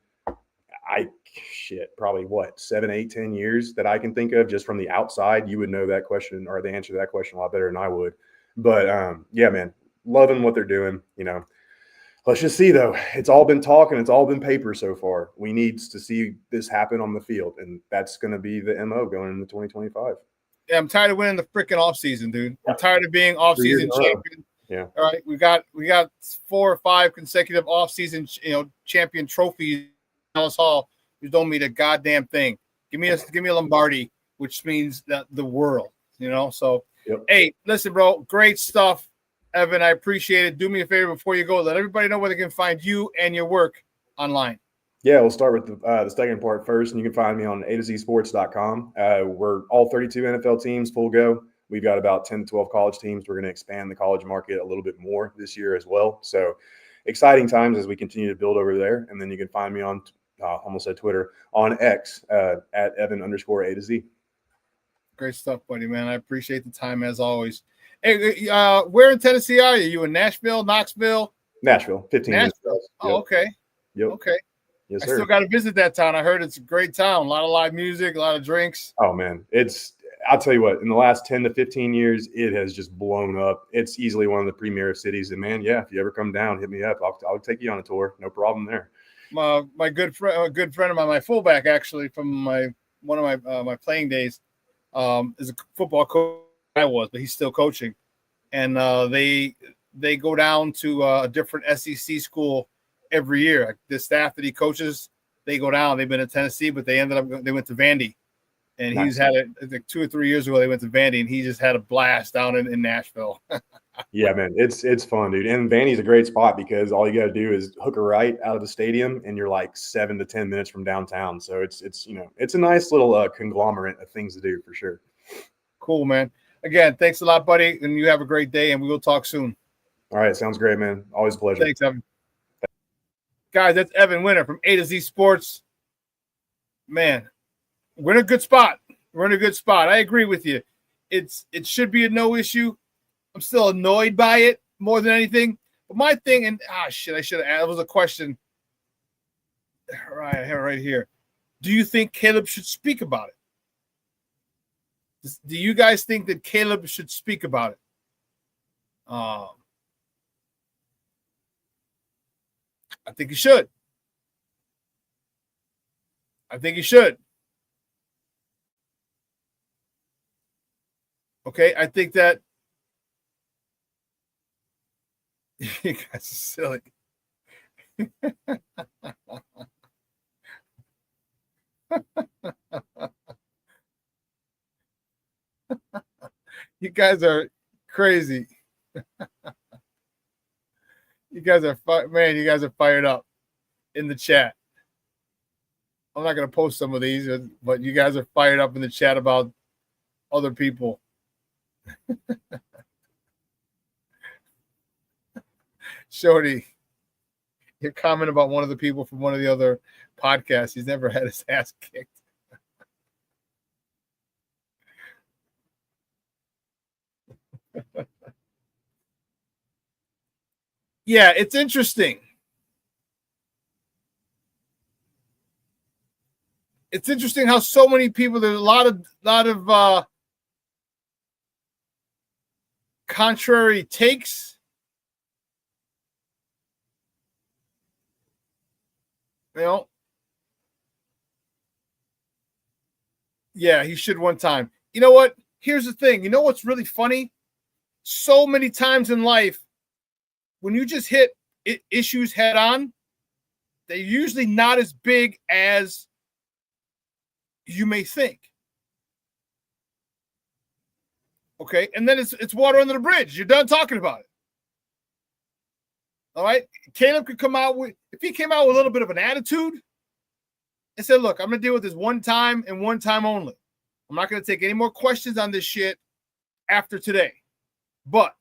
Probably 7, 8, 10 years that I can think of just from the outside. You would know that question or the answer to that question a lot better than I would. But yeah, man, loving what they're doing. Let's just see, though. It's all been talk and it's all been paper so far. We need to see this happen on the field, and that's going to be the MO going into 2025. Yeah, I'm tired of winning the freaking offseason, dude. I'm tired of being offseason champion. Yeah. All right, we got 4 or 5 consecutive offseason, champion trophies. Dallas Hall, you don't mean a goddamn thing. Give me a Lombardi, which means the world. So yep. Hey, listen, bro, great stuff. Evan, I appreciate it. Do me a favor before you go. Let everybody know where they can find you and your work online. Yeah, we'll start with the second part first, and you can find me on atozsports.com. We're all 32 NFL teams, full go. We've got about 10 to 12 college teams. We're going to expand the college market a little bit more this year as well. So exciting times as we continue to build over there. And then you can find me on, almost said Twitter, on X at Evan_A to Z. Great stuff, buddy, man. I appreciate the time as always. Hey, where in Tennessee are you? You in Nashville, Knoxville? Nashville, 15 minutes. Oh, okay. Yep. Okay. Yes, I sir. still got to visit that town. I heard it's a great town. A lot of live music, a lot of drinks. Oh, man. I'll tell you what, in the last 10 to 15 years, it has just blown up. It's easily one of the premier cities. And, man, yeah, if you ever come down, hit me up. I'll take you on a tour. No problem there. My good friend of mine, my fullback, actually, from one of my playing days, is a football coach. I was, but he's still coaching. And they go down to a different SEC school every year. The staff that he coaches, they go down. They've been in Tennessee, but they went to Vandy. And Nice. he's had it like 2 or 3 years ago. They went to Vandy, and he just had a blast down in Nashville. Yeah, man, it's fun, dude. And Vandy's a great spot because all you got to do is hook a right out of the stadium, and you're like 7 to 10 minutes from downtown. So it's a nice little conglomerate of things to do for sure. Cool, man. Again, thanks a lot, buddy, and you have a great day, and we will talk soon. All right, sounds great, man. Always a pleasure. Thanks, Evan. Guys, that's Evan Winter from A to Z Sports. Man, we're in a good spot. We're in a good spot. I agree with you. It should be a no issue. I'm still annoyed by it more than anything. But my thing, and shit, I should have asked. That was a question. Right, I have it right here. Do you think Caleb should speak about it? Do you guys think that Caleb should speak about it? I think he should. I think he should. Okay, I think that you guys are silly. You guys are crazy. You guys are you guys are fired up in the chat. I'm not going to post some of these, but you guys are fired up in the chat about other people. Shorty, your comment about one of the people from one of the other podcasts, he's never had his ass kicked. Yeah, it's interesting. It's interesting how so many people, there's a lot of contrary takes. Yeah, he should one time. You know what? Here's the thing. You know what's really funny? So many times in life, when you just hit issues head on, they're usually not as big as you may think. Okay, and then it's water under the bridge. You're done talking about it. All right, Caleb could come out with, if he came out with a little bit of an attitude and said, "Look, I'm going to deal with this one time and one time only. I'm not going to take any more questions on this shit after today." But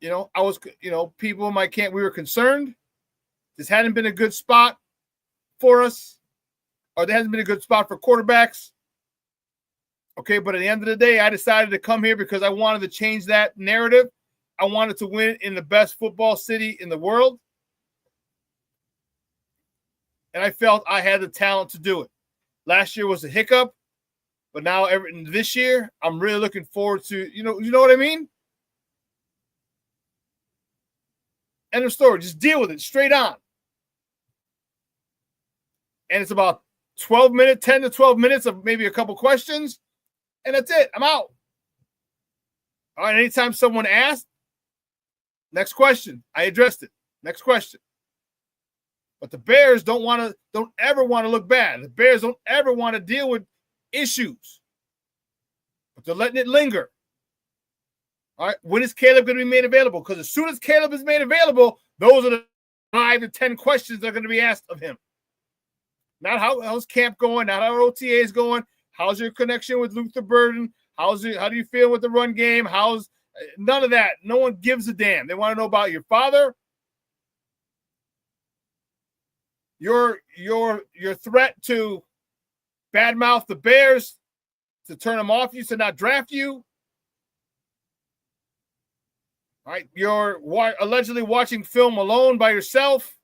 People in my camp, we were concerned. This hadn't been a good spot for us, or there hasn't been a good spot for quarterbacks. Okay, but at the end of the day, I decided to come here because I wanted to change that narrative. I wanted to win in the best football city in the world. And I felt I had the talent to do it. Last year was a hiccup, but now this year, I'm really looking forward to, you know what I mean? End of story. Just deal with it straight on. And it's about 10 to 12 minutes of maybe a couple questions, and that's it. I'm out. All right, anytime someone asks, next question. I addressed it. Next question. But the Bears don't ever want to look bad. The Bears don't ever want to deal with issues. But they're letting it linger. All right, when is Caleb going to be made available? Because as soon as Caleb is made available, those are the 5 to 10 questions that are going to be asked of him. Not how's camp going, not how OTA is going, how's your connection with Luther Burden, how do you feel with the run game, none of that. No one gives a damn. They want to know about your father, your threat to badmouth the Bears, to turn them off you, to not draft you. All right, you're allegedly watching film alone by yourself.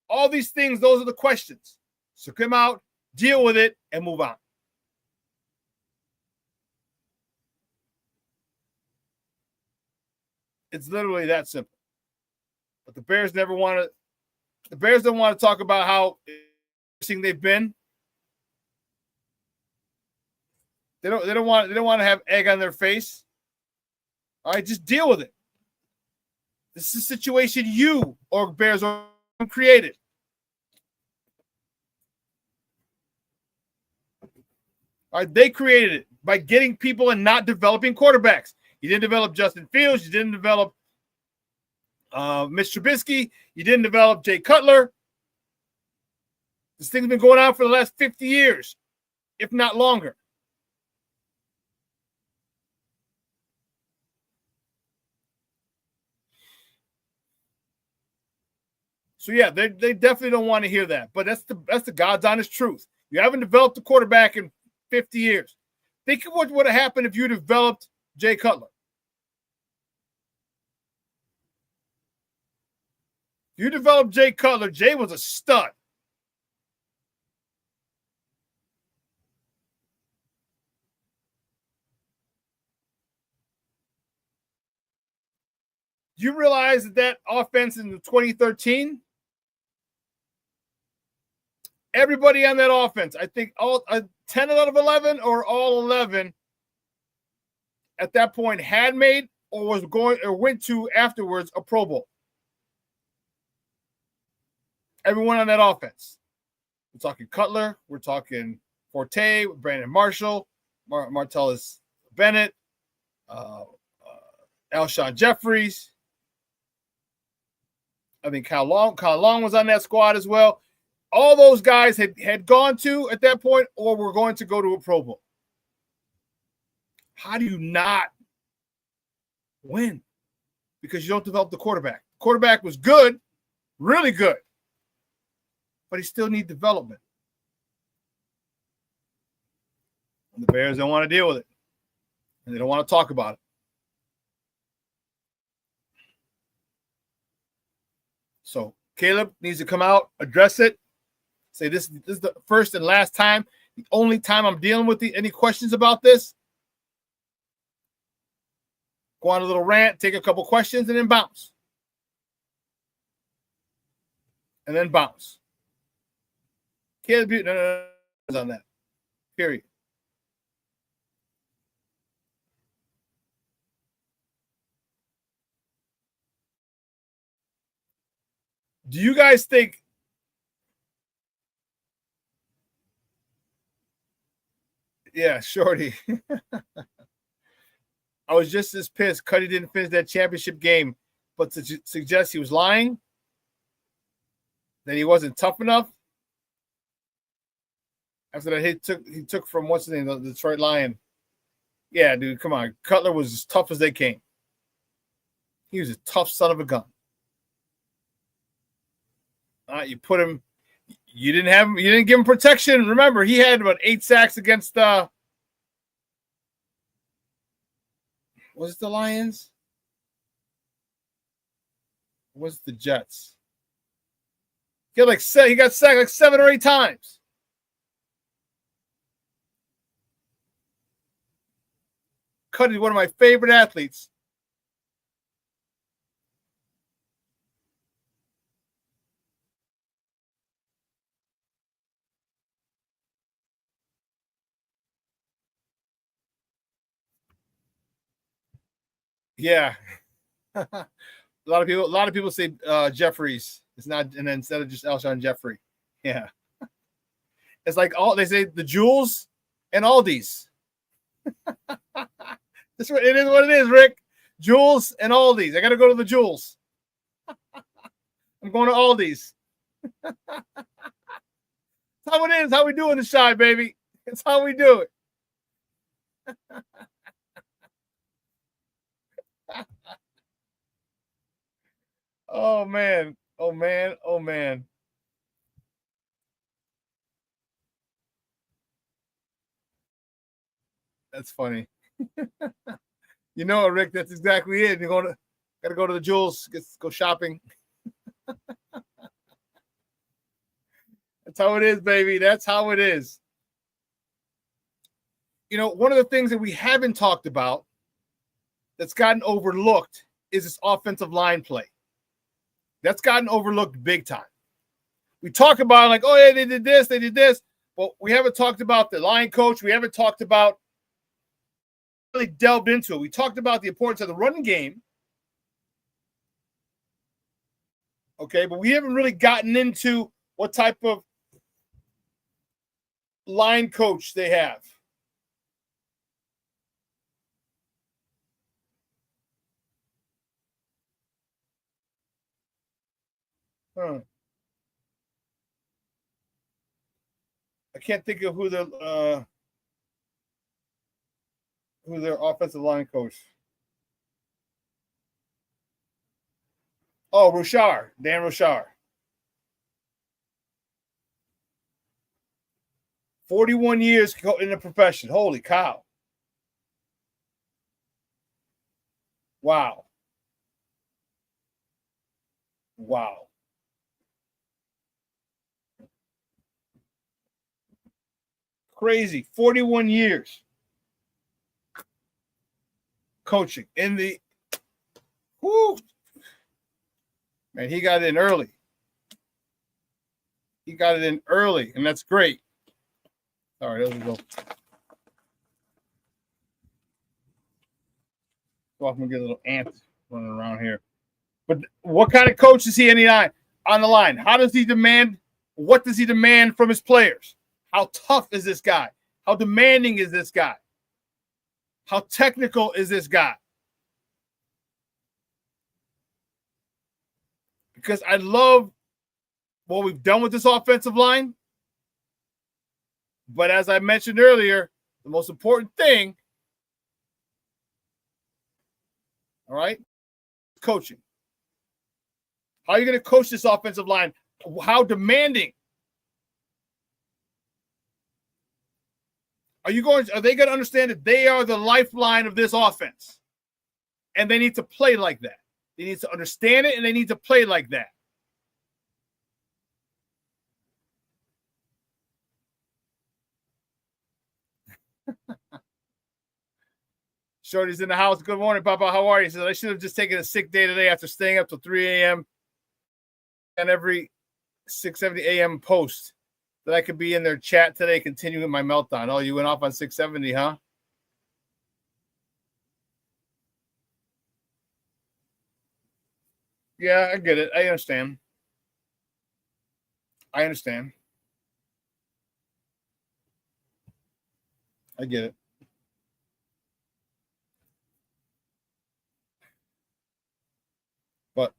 All these things, those are the questions. So come out, deal with it, and move on. It's literally that simple. But the Bears don't want to talk about how interesting they've been. They don't want to have egg on their face. All right, just deal with it. This is a situation you or Bears created. All right, they created it by getting people and not developing quarterbacks. You didn't develop Justin Fields. You didn't develop Mitch Trubisky. You didn't develop Jay Cutler. This thing's been going on for the last 50 years, if not longer. So yeah, they definitely don't want to hear that. But that's the God's honest truth. You haven't developed a quarterback in 50 years. Think of what would have happened if you developed Jay Cutler. You developed Jay Cutler. Jay was a stud. Do you realize that offense in 2013, everybody on that offense, I think all 10 out of 11 or all 11 at that point had made or was going or went to afterwards a Pro Bowl. Everyone on that offense. We're talking Cutler. We're talking Forte, Brandon Marshall, Martellus Bennett, Alshon Jeffries. I think Kyle Long was on that squad as well. All those guys had gone to at that point or were going to go to a Pro Bowl. How do you not win? Because you don't develop the quarterback. The quarterback was good, really good, but he still needs development. And the Bears don't want to deal with it, and they don't want to talk about it. So Caleb needs to come out, address it, say this is the first and last time, the only time I'm dealing with any questions about this. Go on a little rant, take a couple questions, and then bounce. And then bounce. Caleb, no, on that. Period. Do you guys think yeah, Shorty. I was just as pissed Cuddy didn't finish that championship game, but to suggest he was lying, that he wasn't tough enough. After that he took from what's his name, the Detroit Lion. Yeah, dude, come on. Cutler was as tough as they came. He was a tough son of a gun. You put him. You didn't have him. You didn't give him protection. Remember, he had about 8 sacks against was it the Lions? Was it the Jets? He got sacked like 7 or 8 times. Cuddy's one of my favorite athletes. Yeah. A lot of people say Jeffries. It's not, and then instead of just Alshon Jeffrey. Yeah. It's like they say the Jewels and Aldi's. It is what it is, Rick. Jewels and Aldi's. I got to go to the Jewels. I'm going to Aldi's. That's how it is. How we do in the shy, baby. It's how we do it. Oh man. Oh man. Oh man. That's funny. You know, Rick, that's exactly it. You're gotta go to the Jewels, go shopping. That's how it is, baby. That's how it is. You know, one of the things that we haven't talked about that's gotten overlooked is this offensive line play. That's gotten overlooked big time. We talk about like, oh yeah, they did this, but we haven't talked about the line coach. We haven't talked about really delved into it. We talked about the importance of the running game. Okay, but we haven't really gotten into what type of line coach they have. I can't think of who their offensive line coach. Oh, Rochar, Dan Rochar. 41 years in the profession. Holy cow. Wow. Wow. Crazy. 41 years coaching in the whoo. Man, he got in early. He got it in early, and that's great. All right, there we go. So I'm gonna get a little ant running around here. But what kind of coach is he on the line? How does he demand? What does he demand from his players? How tough is this guy? How demanding is this guy? How technical is this guy? Because I love what we've done with this offensive line. But as I mentioned earlier, the most important thing, all right, coaching. How are you going to coach this offensive line? How demanding? Are they going to understand that they are the lifeline of this offense? And they need to play like that. They need to understand it, and they need to play like that. Shorty's in the house. Good morning, Papa. How are you? He says, I should have just taken a sick day today after staying up till 3 a.m. and every 6:70 a.m. post that I could be in their chat today, continuing my meltdown. Oh, you went off on 670, huh? Yeah, I get it. I understand. I get it. But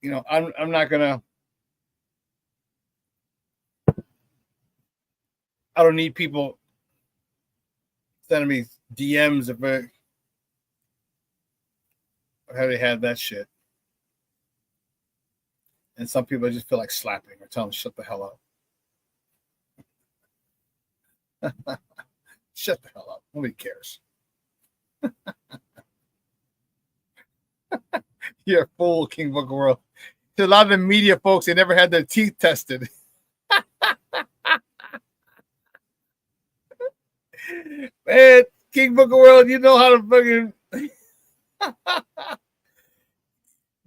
you know, I'm not gonna. I don't need people sending me DMs if Have they had that shit? And some people just feel like slapping or telling them shut the hell up. Shut the hell up. Nobody cares. You're a fool, King Book of World. A lot of the media folks, they never had their teeth tested. Man, King Book of World, you know how to fucking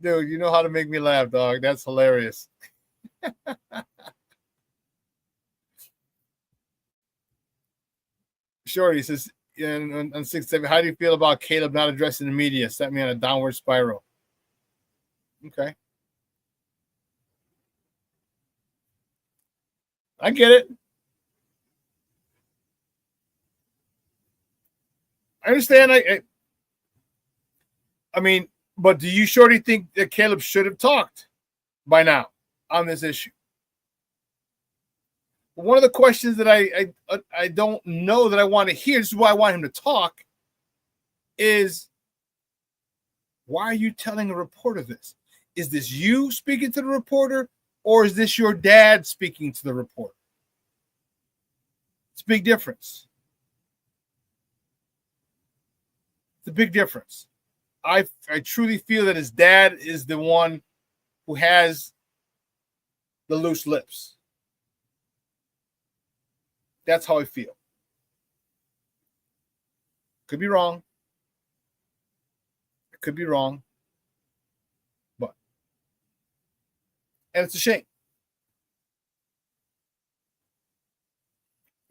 dude, you know how to make me laugh, dog. That's hilarious. Shorty says, on 6-7, how do you feel about Caleb not addressing the media? Set me on a downward spiral. Okay. I get it. I understand. I mean, but do you, Shorty, think that Caleb should have talked by now on this issue? One of the questions that I don't know that I want to hear, this is why I want him to talk, is why are you telling a reporter this? Is this you speaking to the reporter, or is this your dad speaking to the reporter? It's a big difference. It's a big difference. I truly feel that his dad is the one who has the loose lips. That's how I feel. Could be wrong. Could be wrong. But, and it's a shame.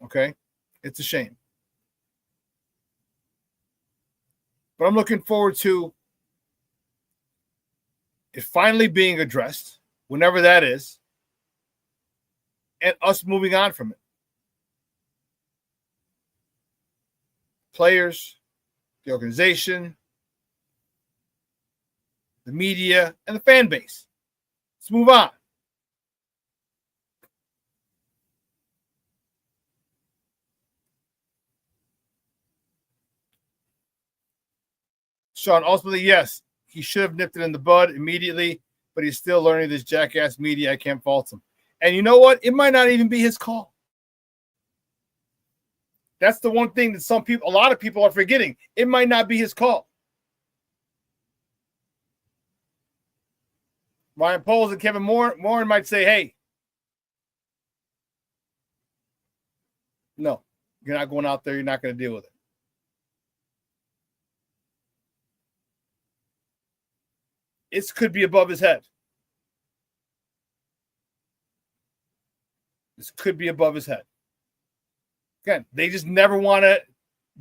Okay? It's a shame. But I'm looking forward to it finally being addressed, whenever that is, and us moving on from it. Players, the organization, the media, and the fan base. Let's move on. Shawn, ultimately, yes, he should have nipped it in the bud immediately, but he's still learning this jackass media. I can't fault him. And you know what? It might not even be his call. That's the one thing that a lot of people are forgetting. It might not be his call. Ryan Poles and Kevin Moran might say, hey, no, you're not going out there. You're not going to deal with it. It could be above his head. This could be above his head. Again, they just never want to,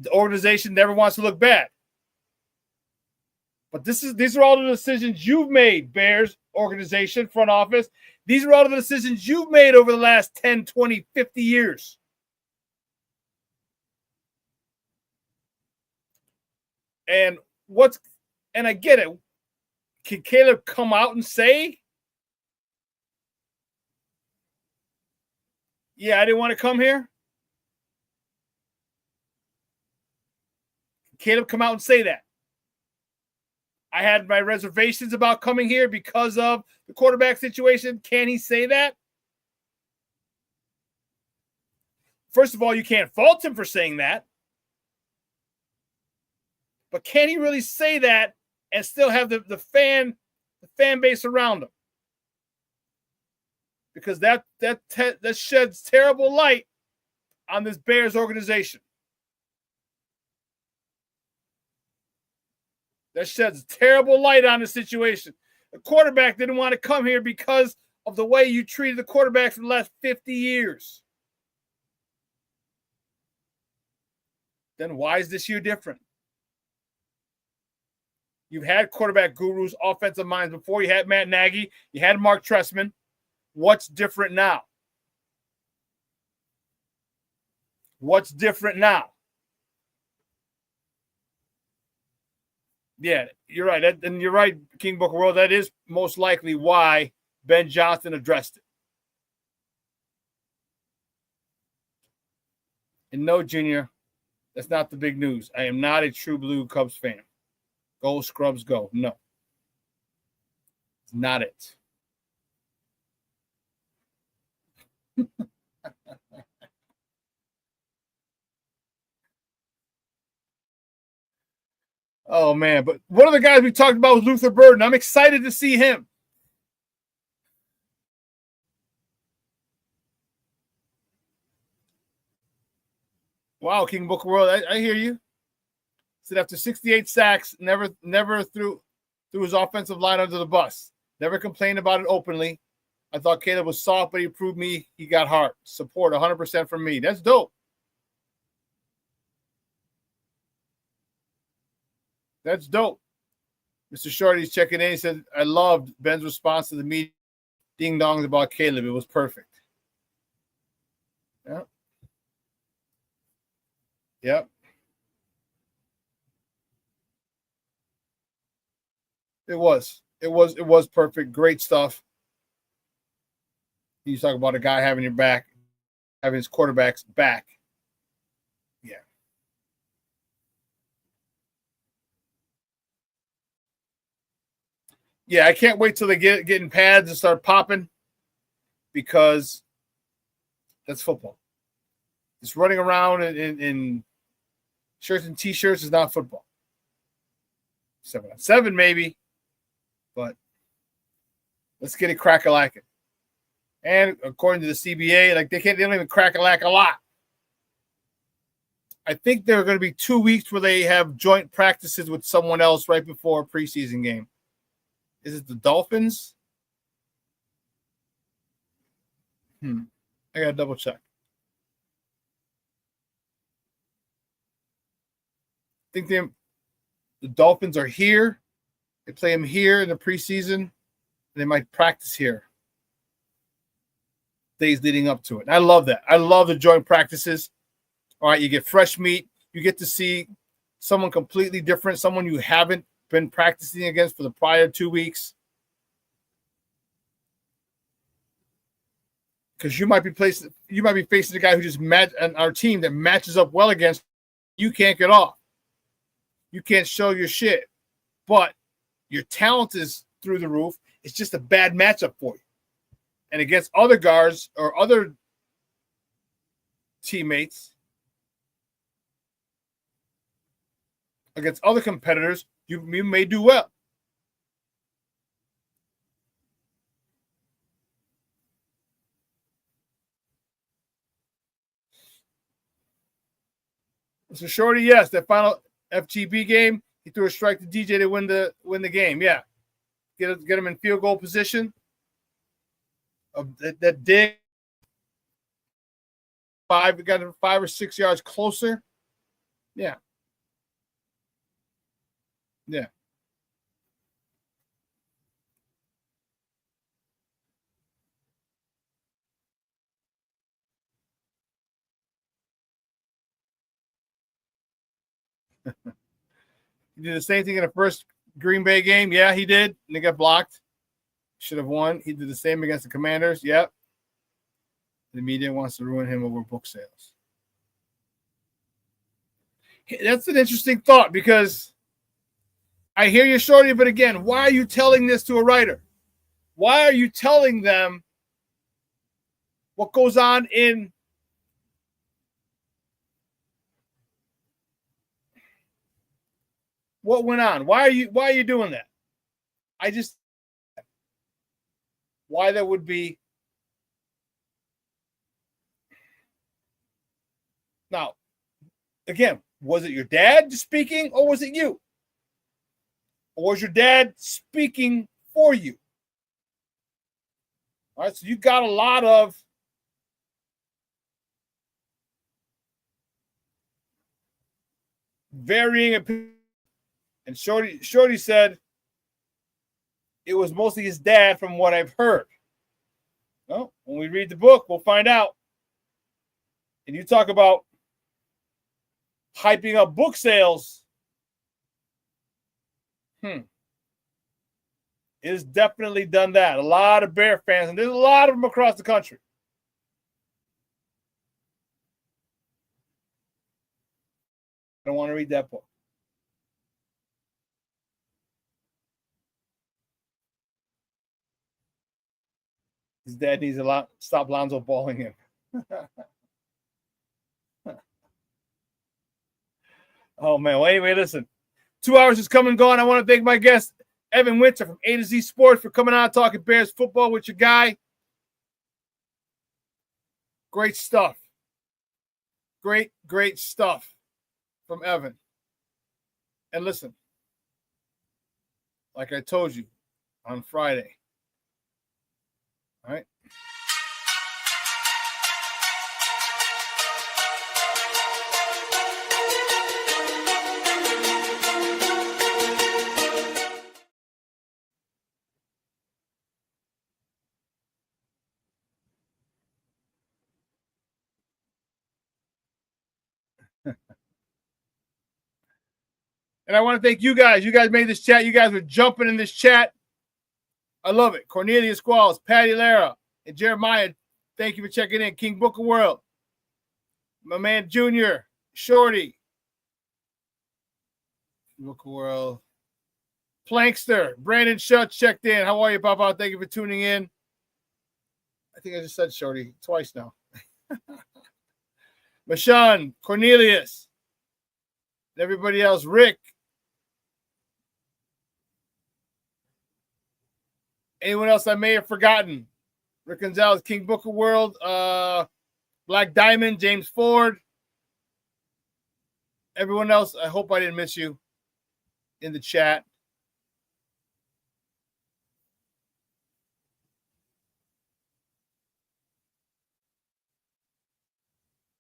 the organization never wants to look bad. But these are all the decisions you've made, Bears organization, front office. These are all the decisions you've made over the last 10, 20, 50 years. And I get it. Can Caleb come out and say, yeah, I didn't want to come here? Can Caleb come out and say that? I had my reservations about coming here because of the quarterback situation. Can he say that? First of all, you can't fault him for saying that. But can he really say that and still have the fan base around him? Because that sheds terrible light on this Bears organization. That sheds terrible light on the situation. The quarterback didn't want to come here because of the way you treated the quarterback for the last 50 years. Then why is this year different? You've had quarterback gurus, offensive minds before. You had Matt Nagy. You had Mark Trestman. What's different now? What's different now? Yeah, you're right. And you're right, King Book of World. That is most likely why Ben Johnson addressed it. And no, Junior, that's not the big news. I am not a true blue Cubs fan. Go Scrubs, go. No. It's not it. Oh, man. But one of the guys we talked about was Luther Burden. I'm excited to see him. Wow, King Booker World, I hear you. Said after 68 sacks, never threw his offensive line under the bus. Never complained about it openly. I thought Caleb was soft, but he proved me he got heart. Support 100% from me. That's dope. That's dope. Mr. Shorty's checking in. He said, I loved Ben's response to the media ding-dongs about Caleb. It was perfect. Yeah. Yep. It was perfect. Great stuff. You talk about a guy having your back, having his quarterback's back. Yeah. Yeah, I can't wait till they get in pads and start popping, because that's football. Just running around in shirts and T-shirts is not football. 7-on-7 maybe, but let's get it crack-a-lacking. And according to the CBA, like they don't even crack-a-lack a lot. I think there are going to be 2 weeks where they have joint practices with someone else right before a preseason game. Is it the Dolphins? I gotta double check. I think the Dolphins are here. They play them here in the preseason, and they might practice here days leading up to it. And I love that. I love the joint practices. All right, you get fresh meat. You get to see someone completely different, someone you haven't been practicing against for the prior 2 weeks. Because you might be facing a guy who just match on our team that matches up well against you. Can't get off. You can't show your shit, but your talent is through the roof. It's just a bad matchup for you. And against other guards or other teammates, against other competitors, you may do well. So Shorty, yes, that final FGB game, he threw a strike to DJ to win the game. Yeah, get him in field goal position. That dig, we got him 5 or 6 yards closer. Yeah. Yeah. He did the same thing in the first Green Bay game. Yeah, he did. And they got blocked. Should have won. He did the same against the Commanders. Yep. The media wants to ruin him over book sales. That's an interesting thought, because I hear you, Shorty, but again, why are you telling this to a writer? Why are you telling them what goes on in what went on? Why are you doing that? Why that would be. Now, again, was it your dad speaking, or was it you? Or was your dad speaking for you? All right, so you got a lot of varying opinions. And Shorty said it was mostly his dad, from what I've heard. Well, when we read the book, we'll find out. And you talk about hyping up book sales. It has definitely done that. A lot of Bear fans, and there's a lot of them across the country. I don't want to read that book. His dad needs to stop Lonzo balling him. Oh, man. Well, anyway, listen. 2 hours is come and gone. I want to thank my guest, Evan Winter from A to Z Sports, for coming out talking Bears football with your guy. Great stuff. Great stuff from Evan. And listen, like I told you on Friday, all right? And I want to thank you guys. You guys made this chat. You guys were jumping in this chat. I love it. Cornelia Squalls, Patty Lara, and Jeremiah, thank you for checking in. King Booker World, my man Junior, Shorty, Booker World, Plankster, Brandon Schutz checked in. How are you, Papa? Thank you for tuning in. I think I just said Shorty twice now. Mashawn, Cornelius, and everybody else, Rick. Anyone else I may have forgotten? Rick Gonzalez, King Booker World, Black Diamond, James Ford. Everyone else, I hope I didn't miss you in the chat.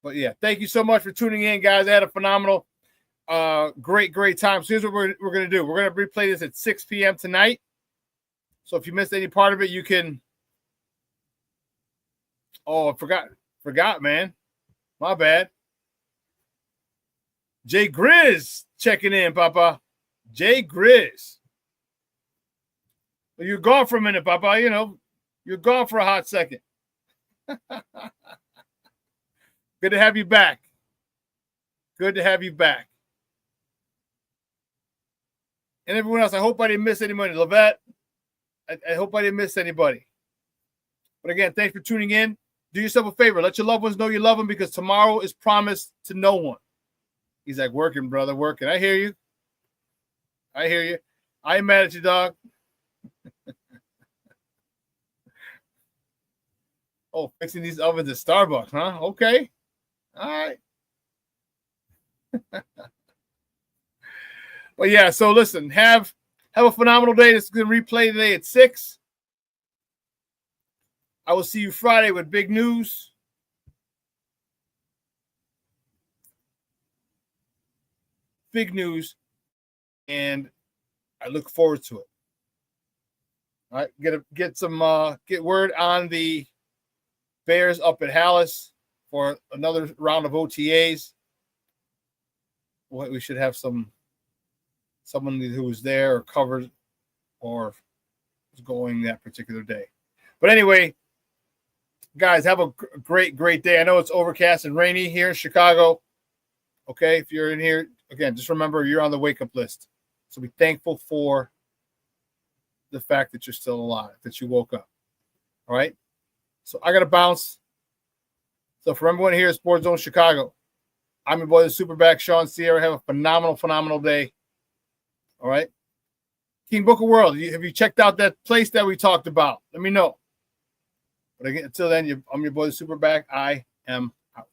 But yeah, thank you so much for tuning in, guys. I had a phenomenal, great time. So here's what we're going to do. We're going to replay this at 6 p.m. tonight. So if you missed any part of it, you can. Oh, I forgot, man. My bad. Jay Grizz checking in, Papa. Jay Grizz. Well, you're gone for a minute, Papa. You know, you're gone for a hot second. Good to have you back. Good to have you back. And everyone else, I hope I didn't miss anybody. Levette, I hope I didn't miss anybody. But again, thanks for tuning in. Do yourself a favor. Let your loved ones know you love them, because tomorrow is promised to no one. He's like, working, brother, working. I hear you. I ain't mad at you, dog. Oh, fixing these ovens at Starbucks, huh? Okay. All right. Well, yeah, so listen, have a phenomenal day. This is going to replay today at 6. I will see you Friday with big news. Big news. And I look forward to it. All right, get word on the Bears up at Hallis for another round of OTAs. We should have someone who was there or covered or was going that particular day. But anyway, guys, have a great day. I know it's overcast and rainy here in Chicago. Okay, if you're in here, again, just remember you're on the wake-up list. So be thankful for the fact that you're still alive, that you woke up. All right? So I got to bounce. So for everyone here at Sports Zone Chicago, I'm your boy, the SuperBack, Shawn Sierra. Have a phenomenal day. All right? King Booker World, have you checked out that place that we talked about? Let me know. But again, until then, I'm your boy, the SuperBack. I am out.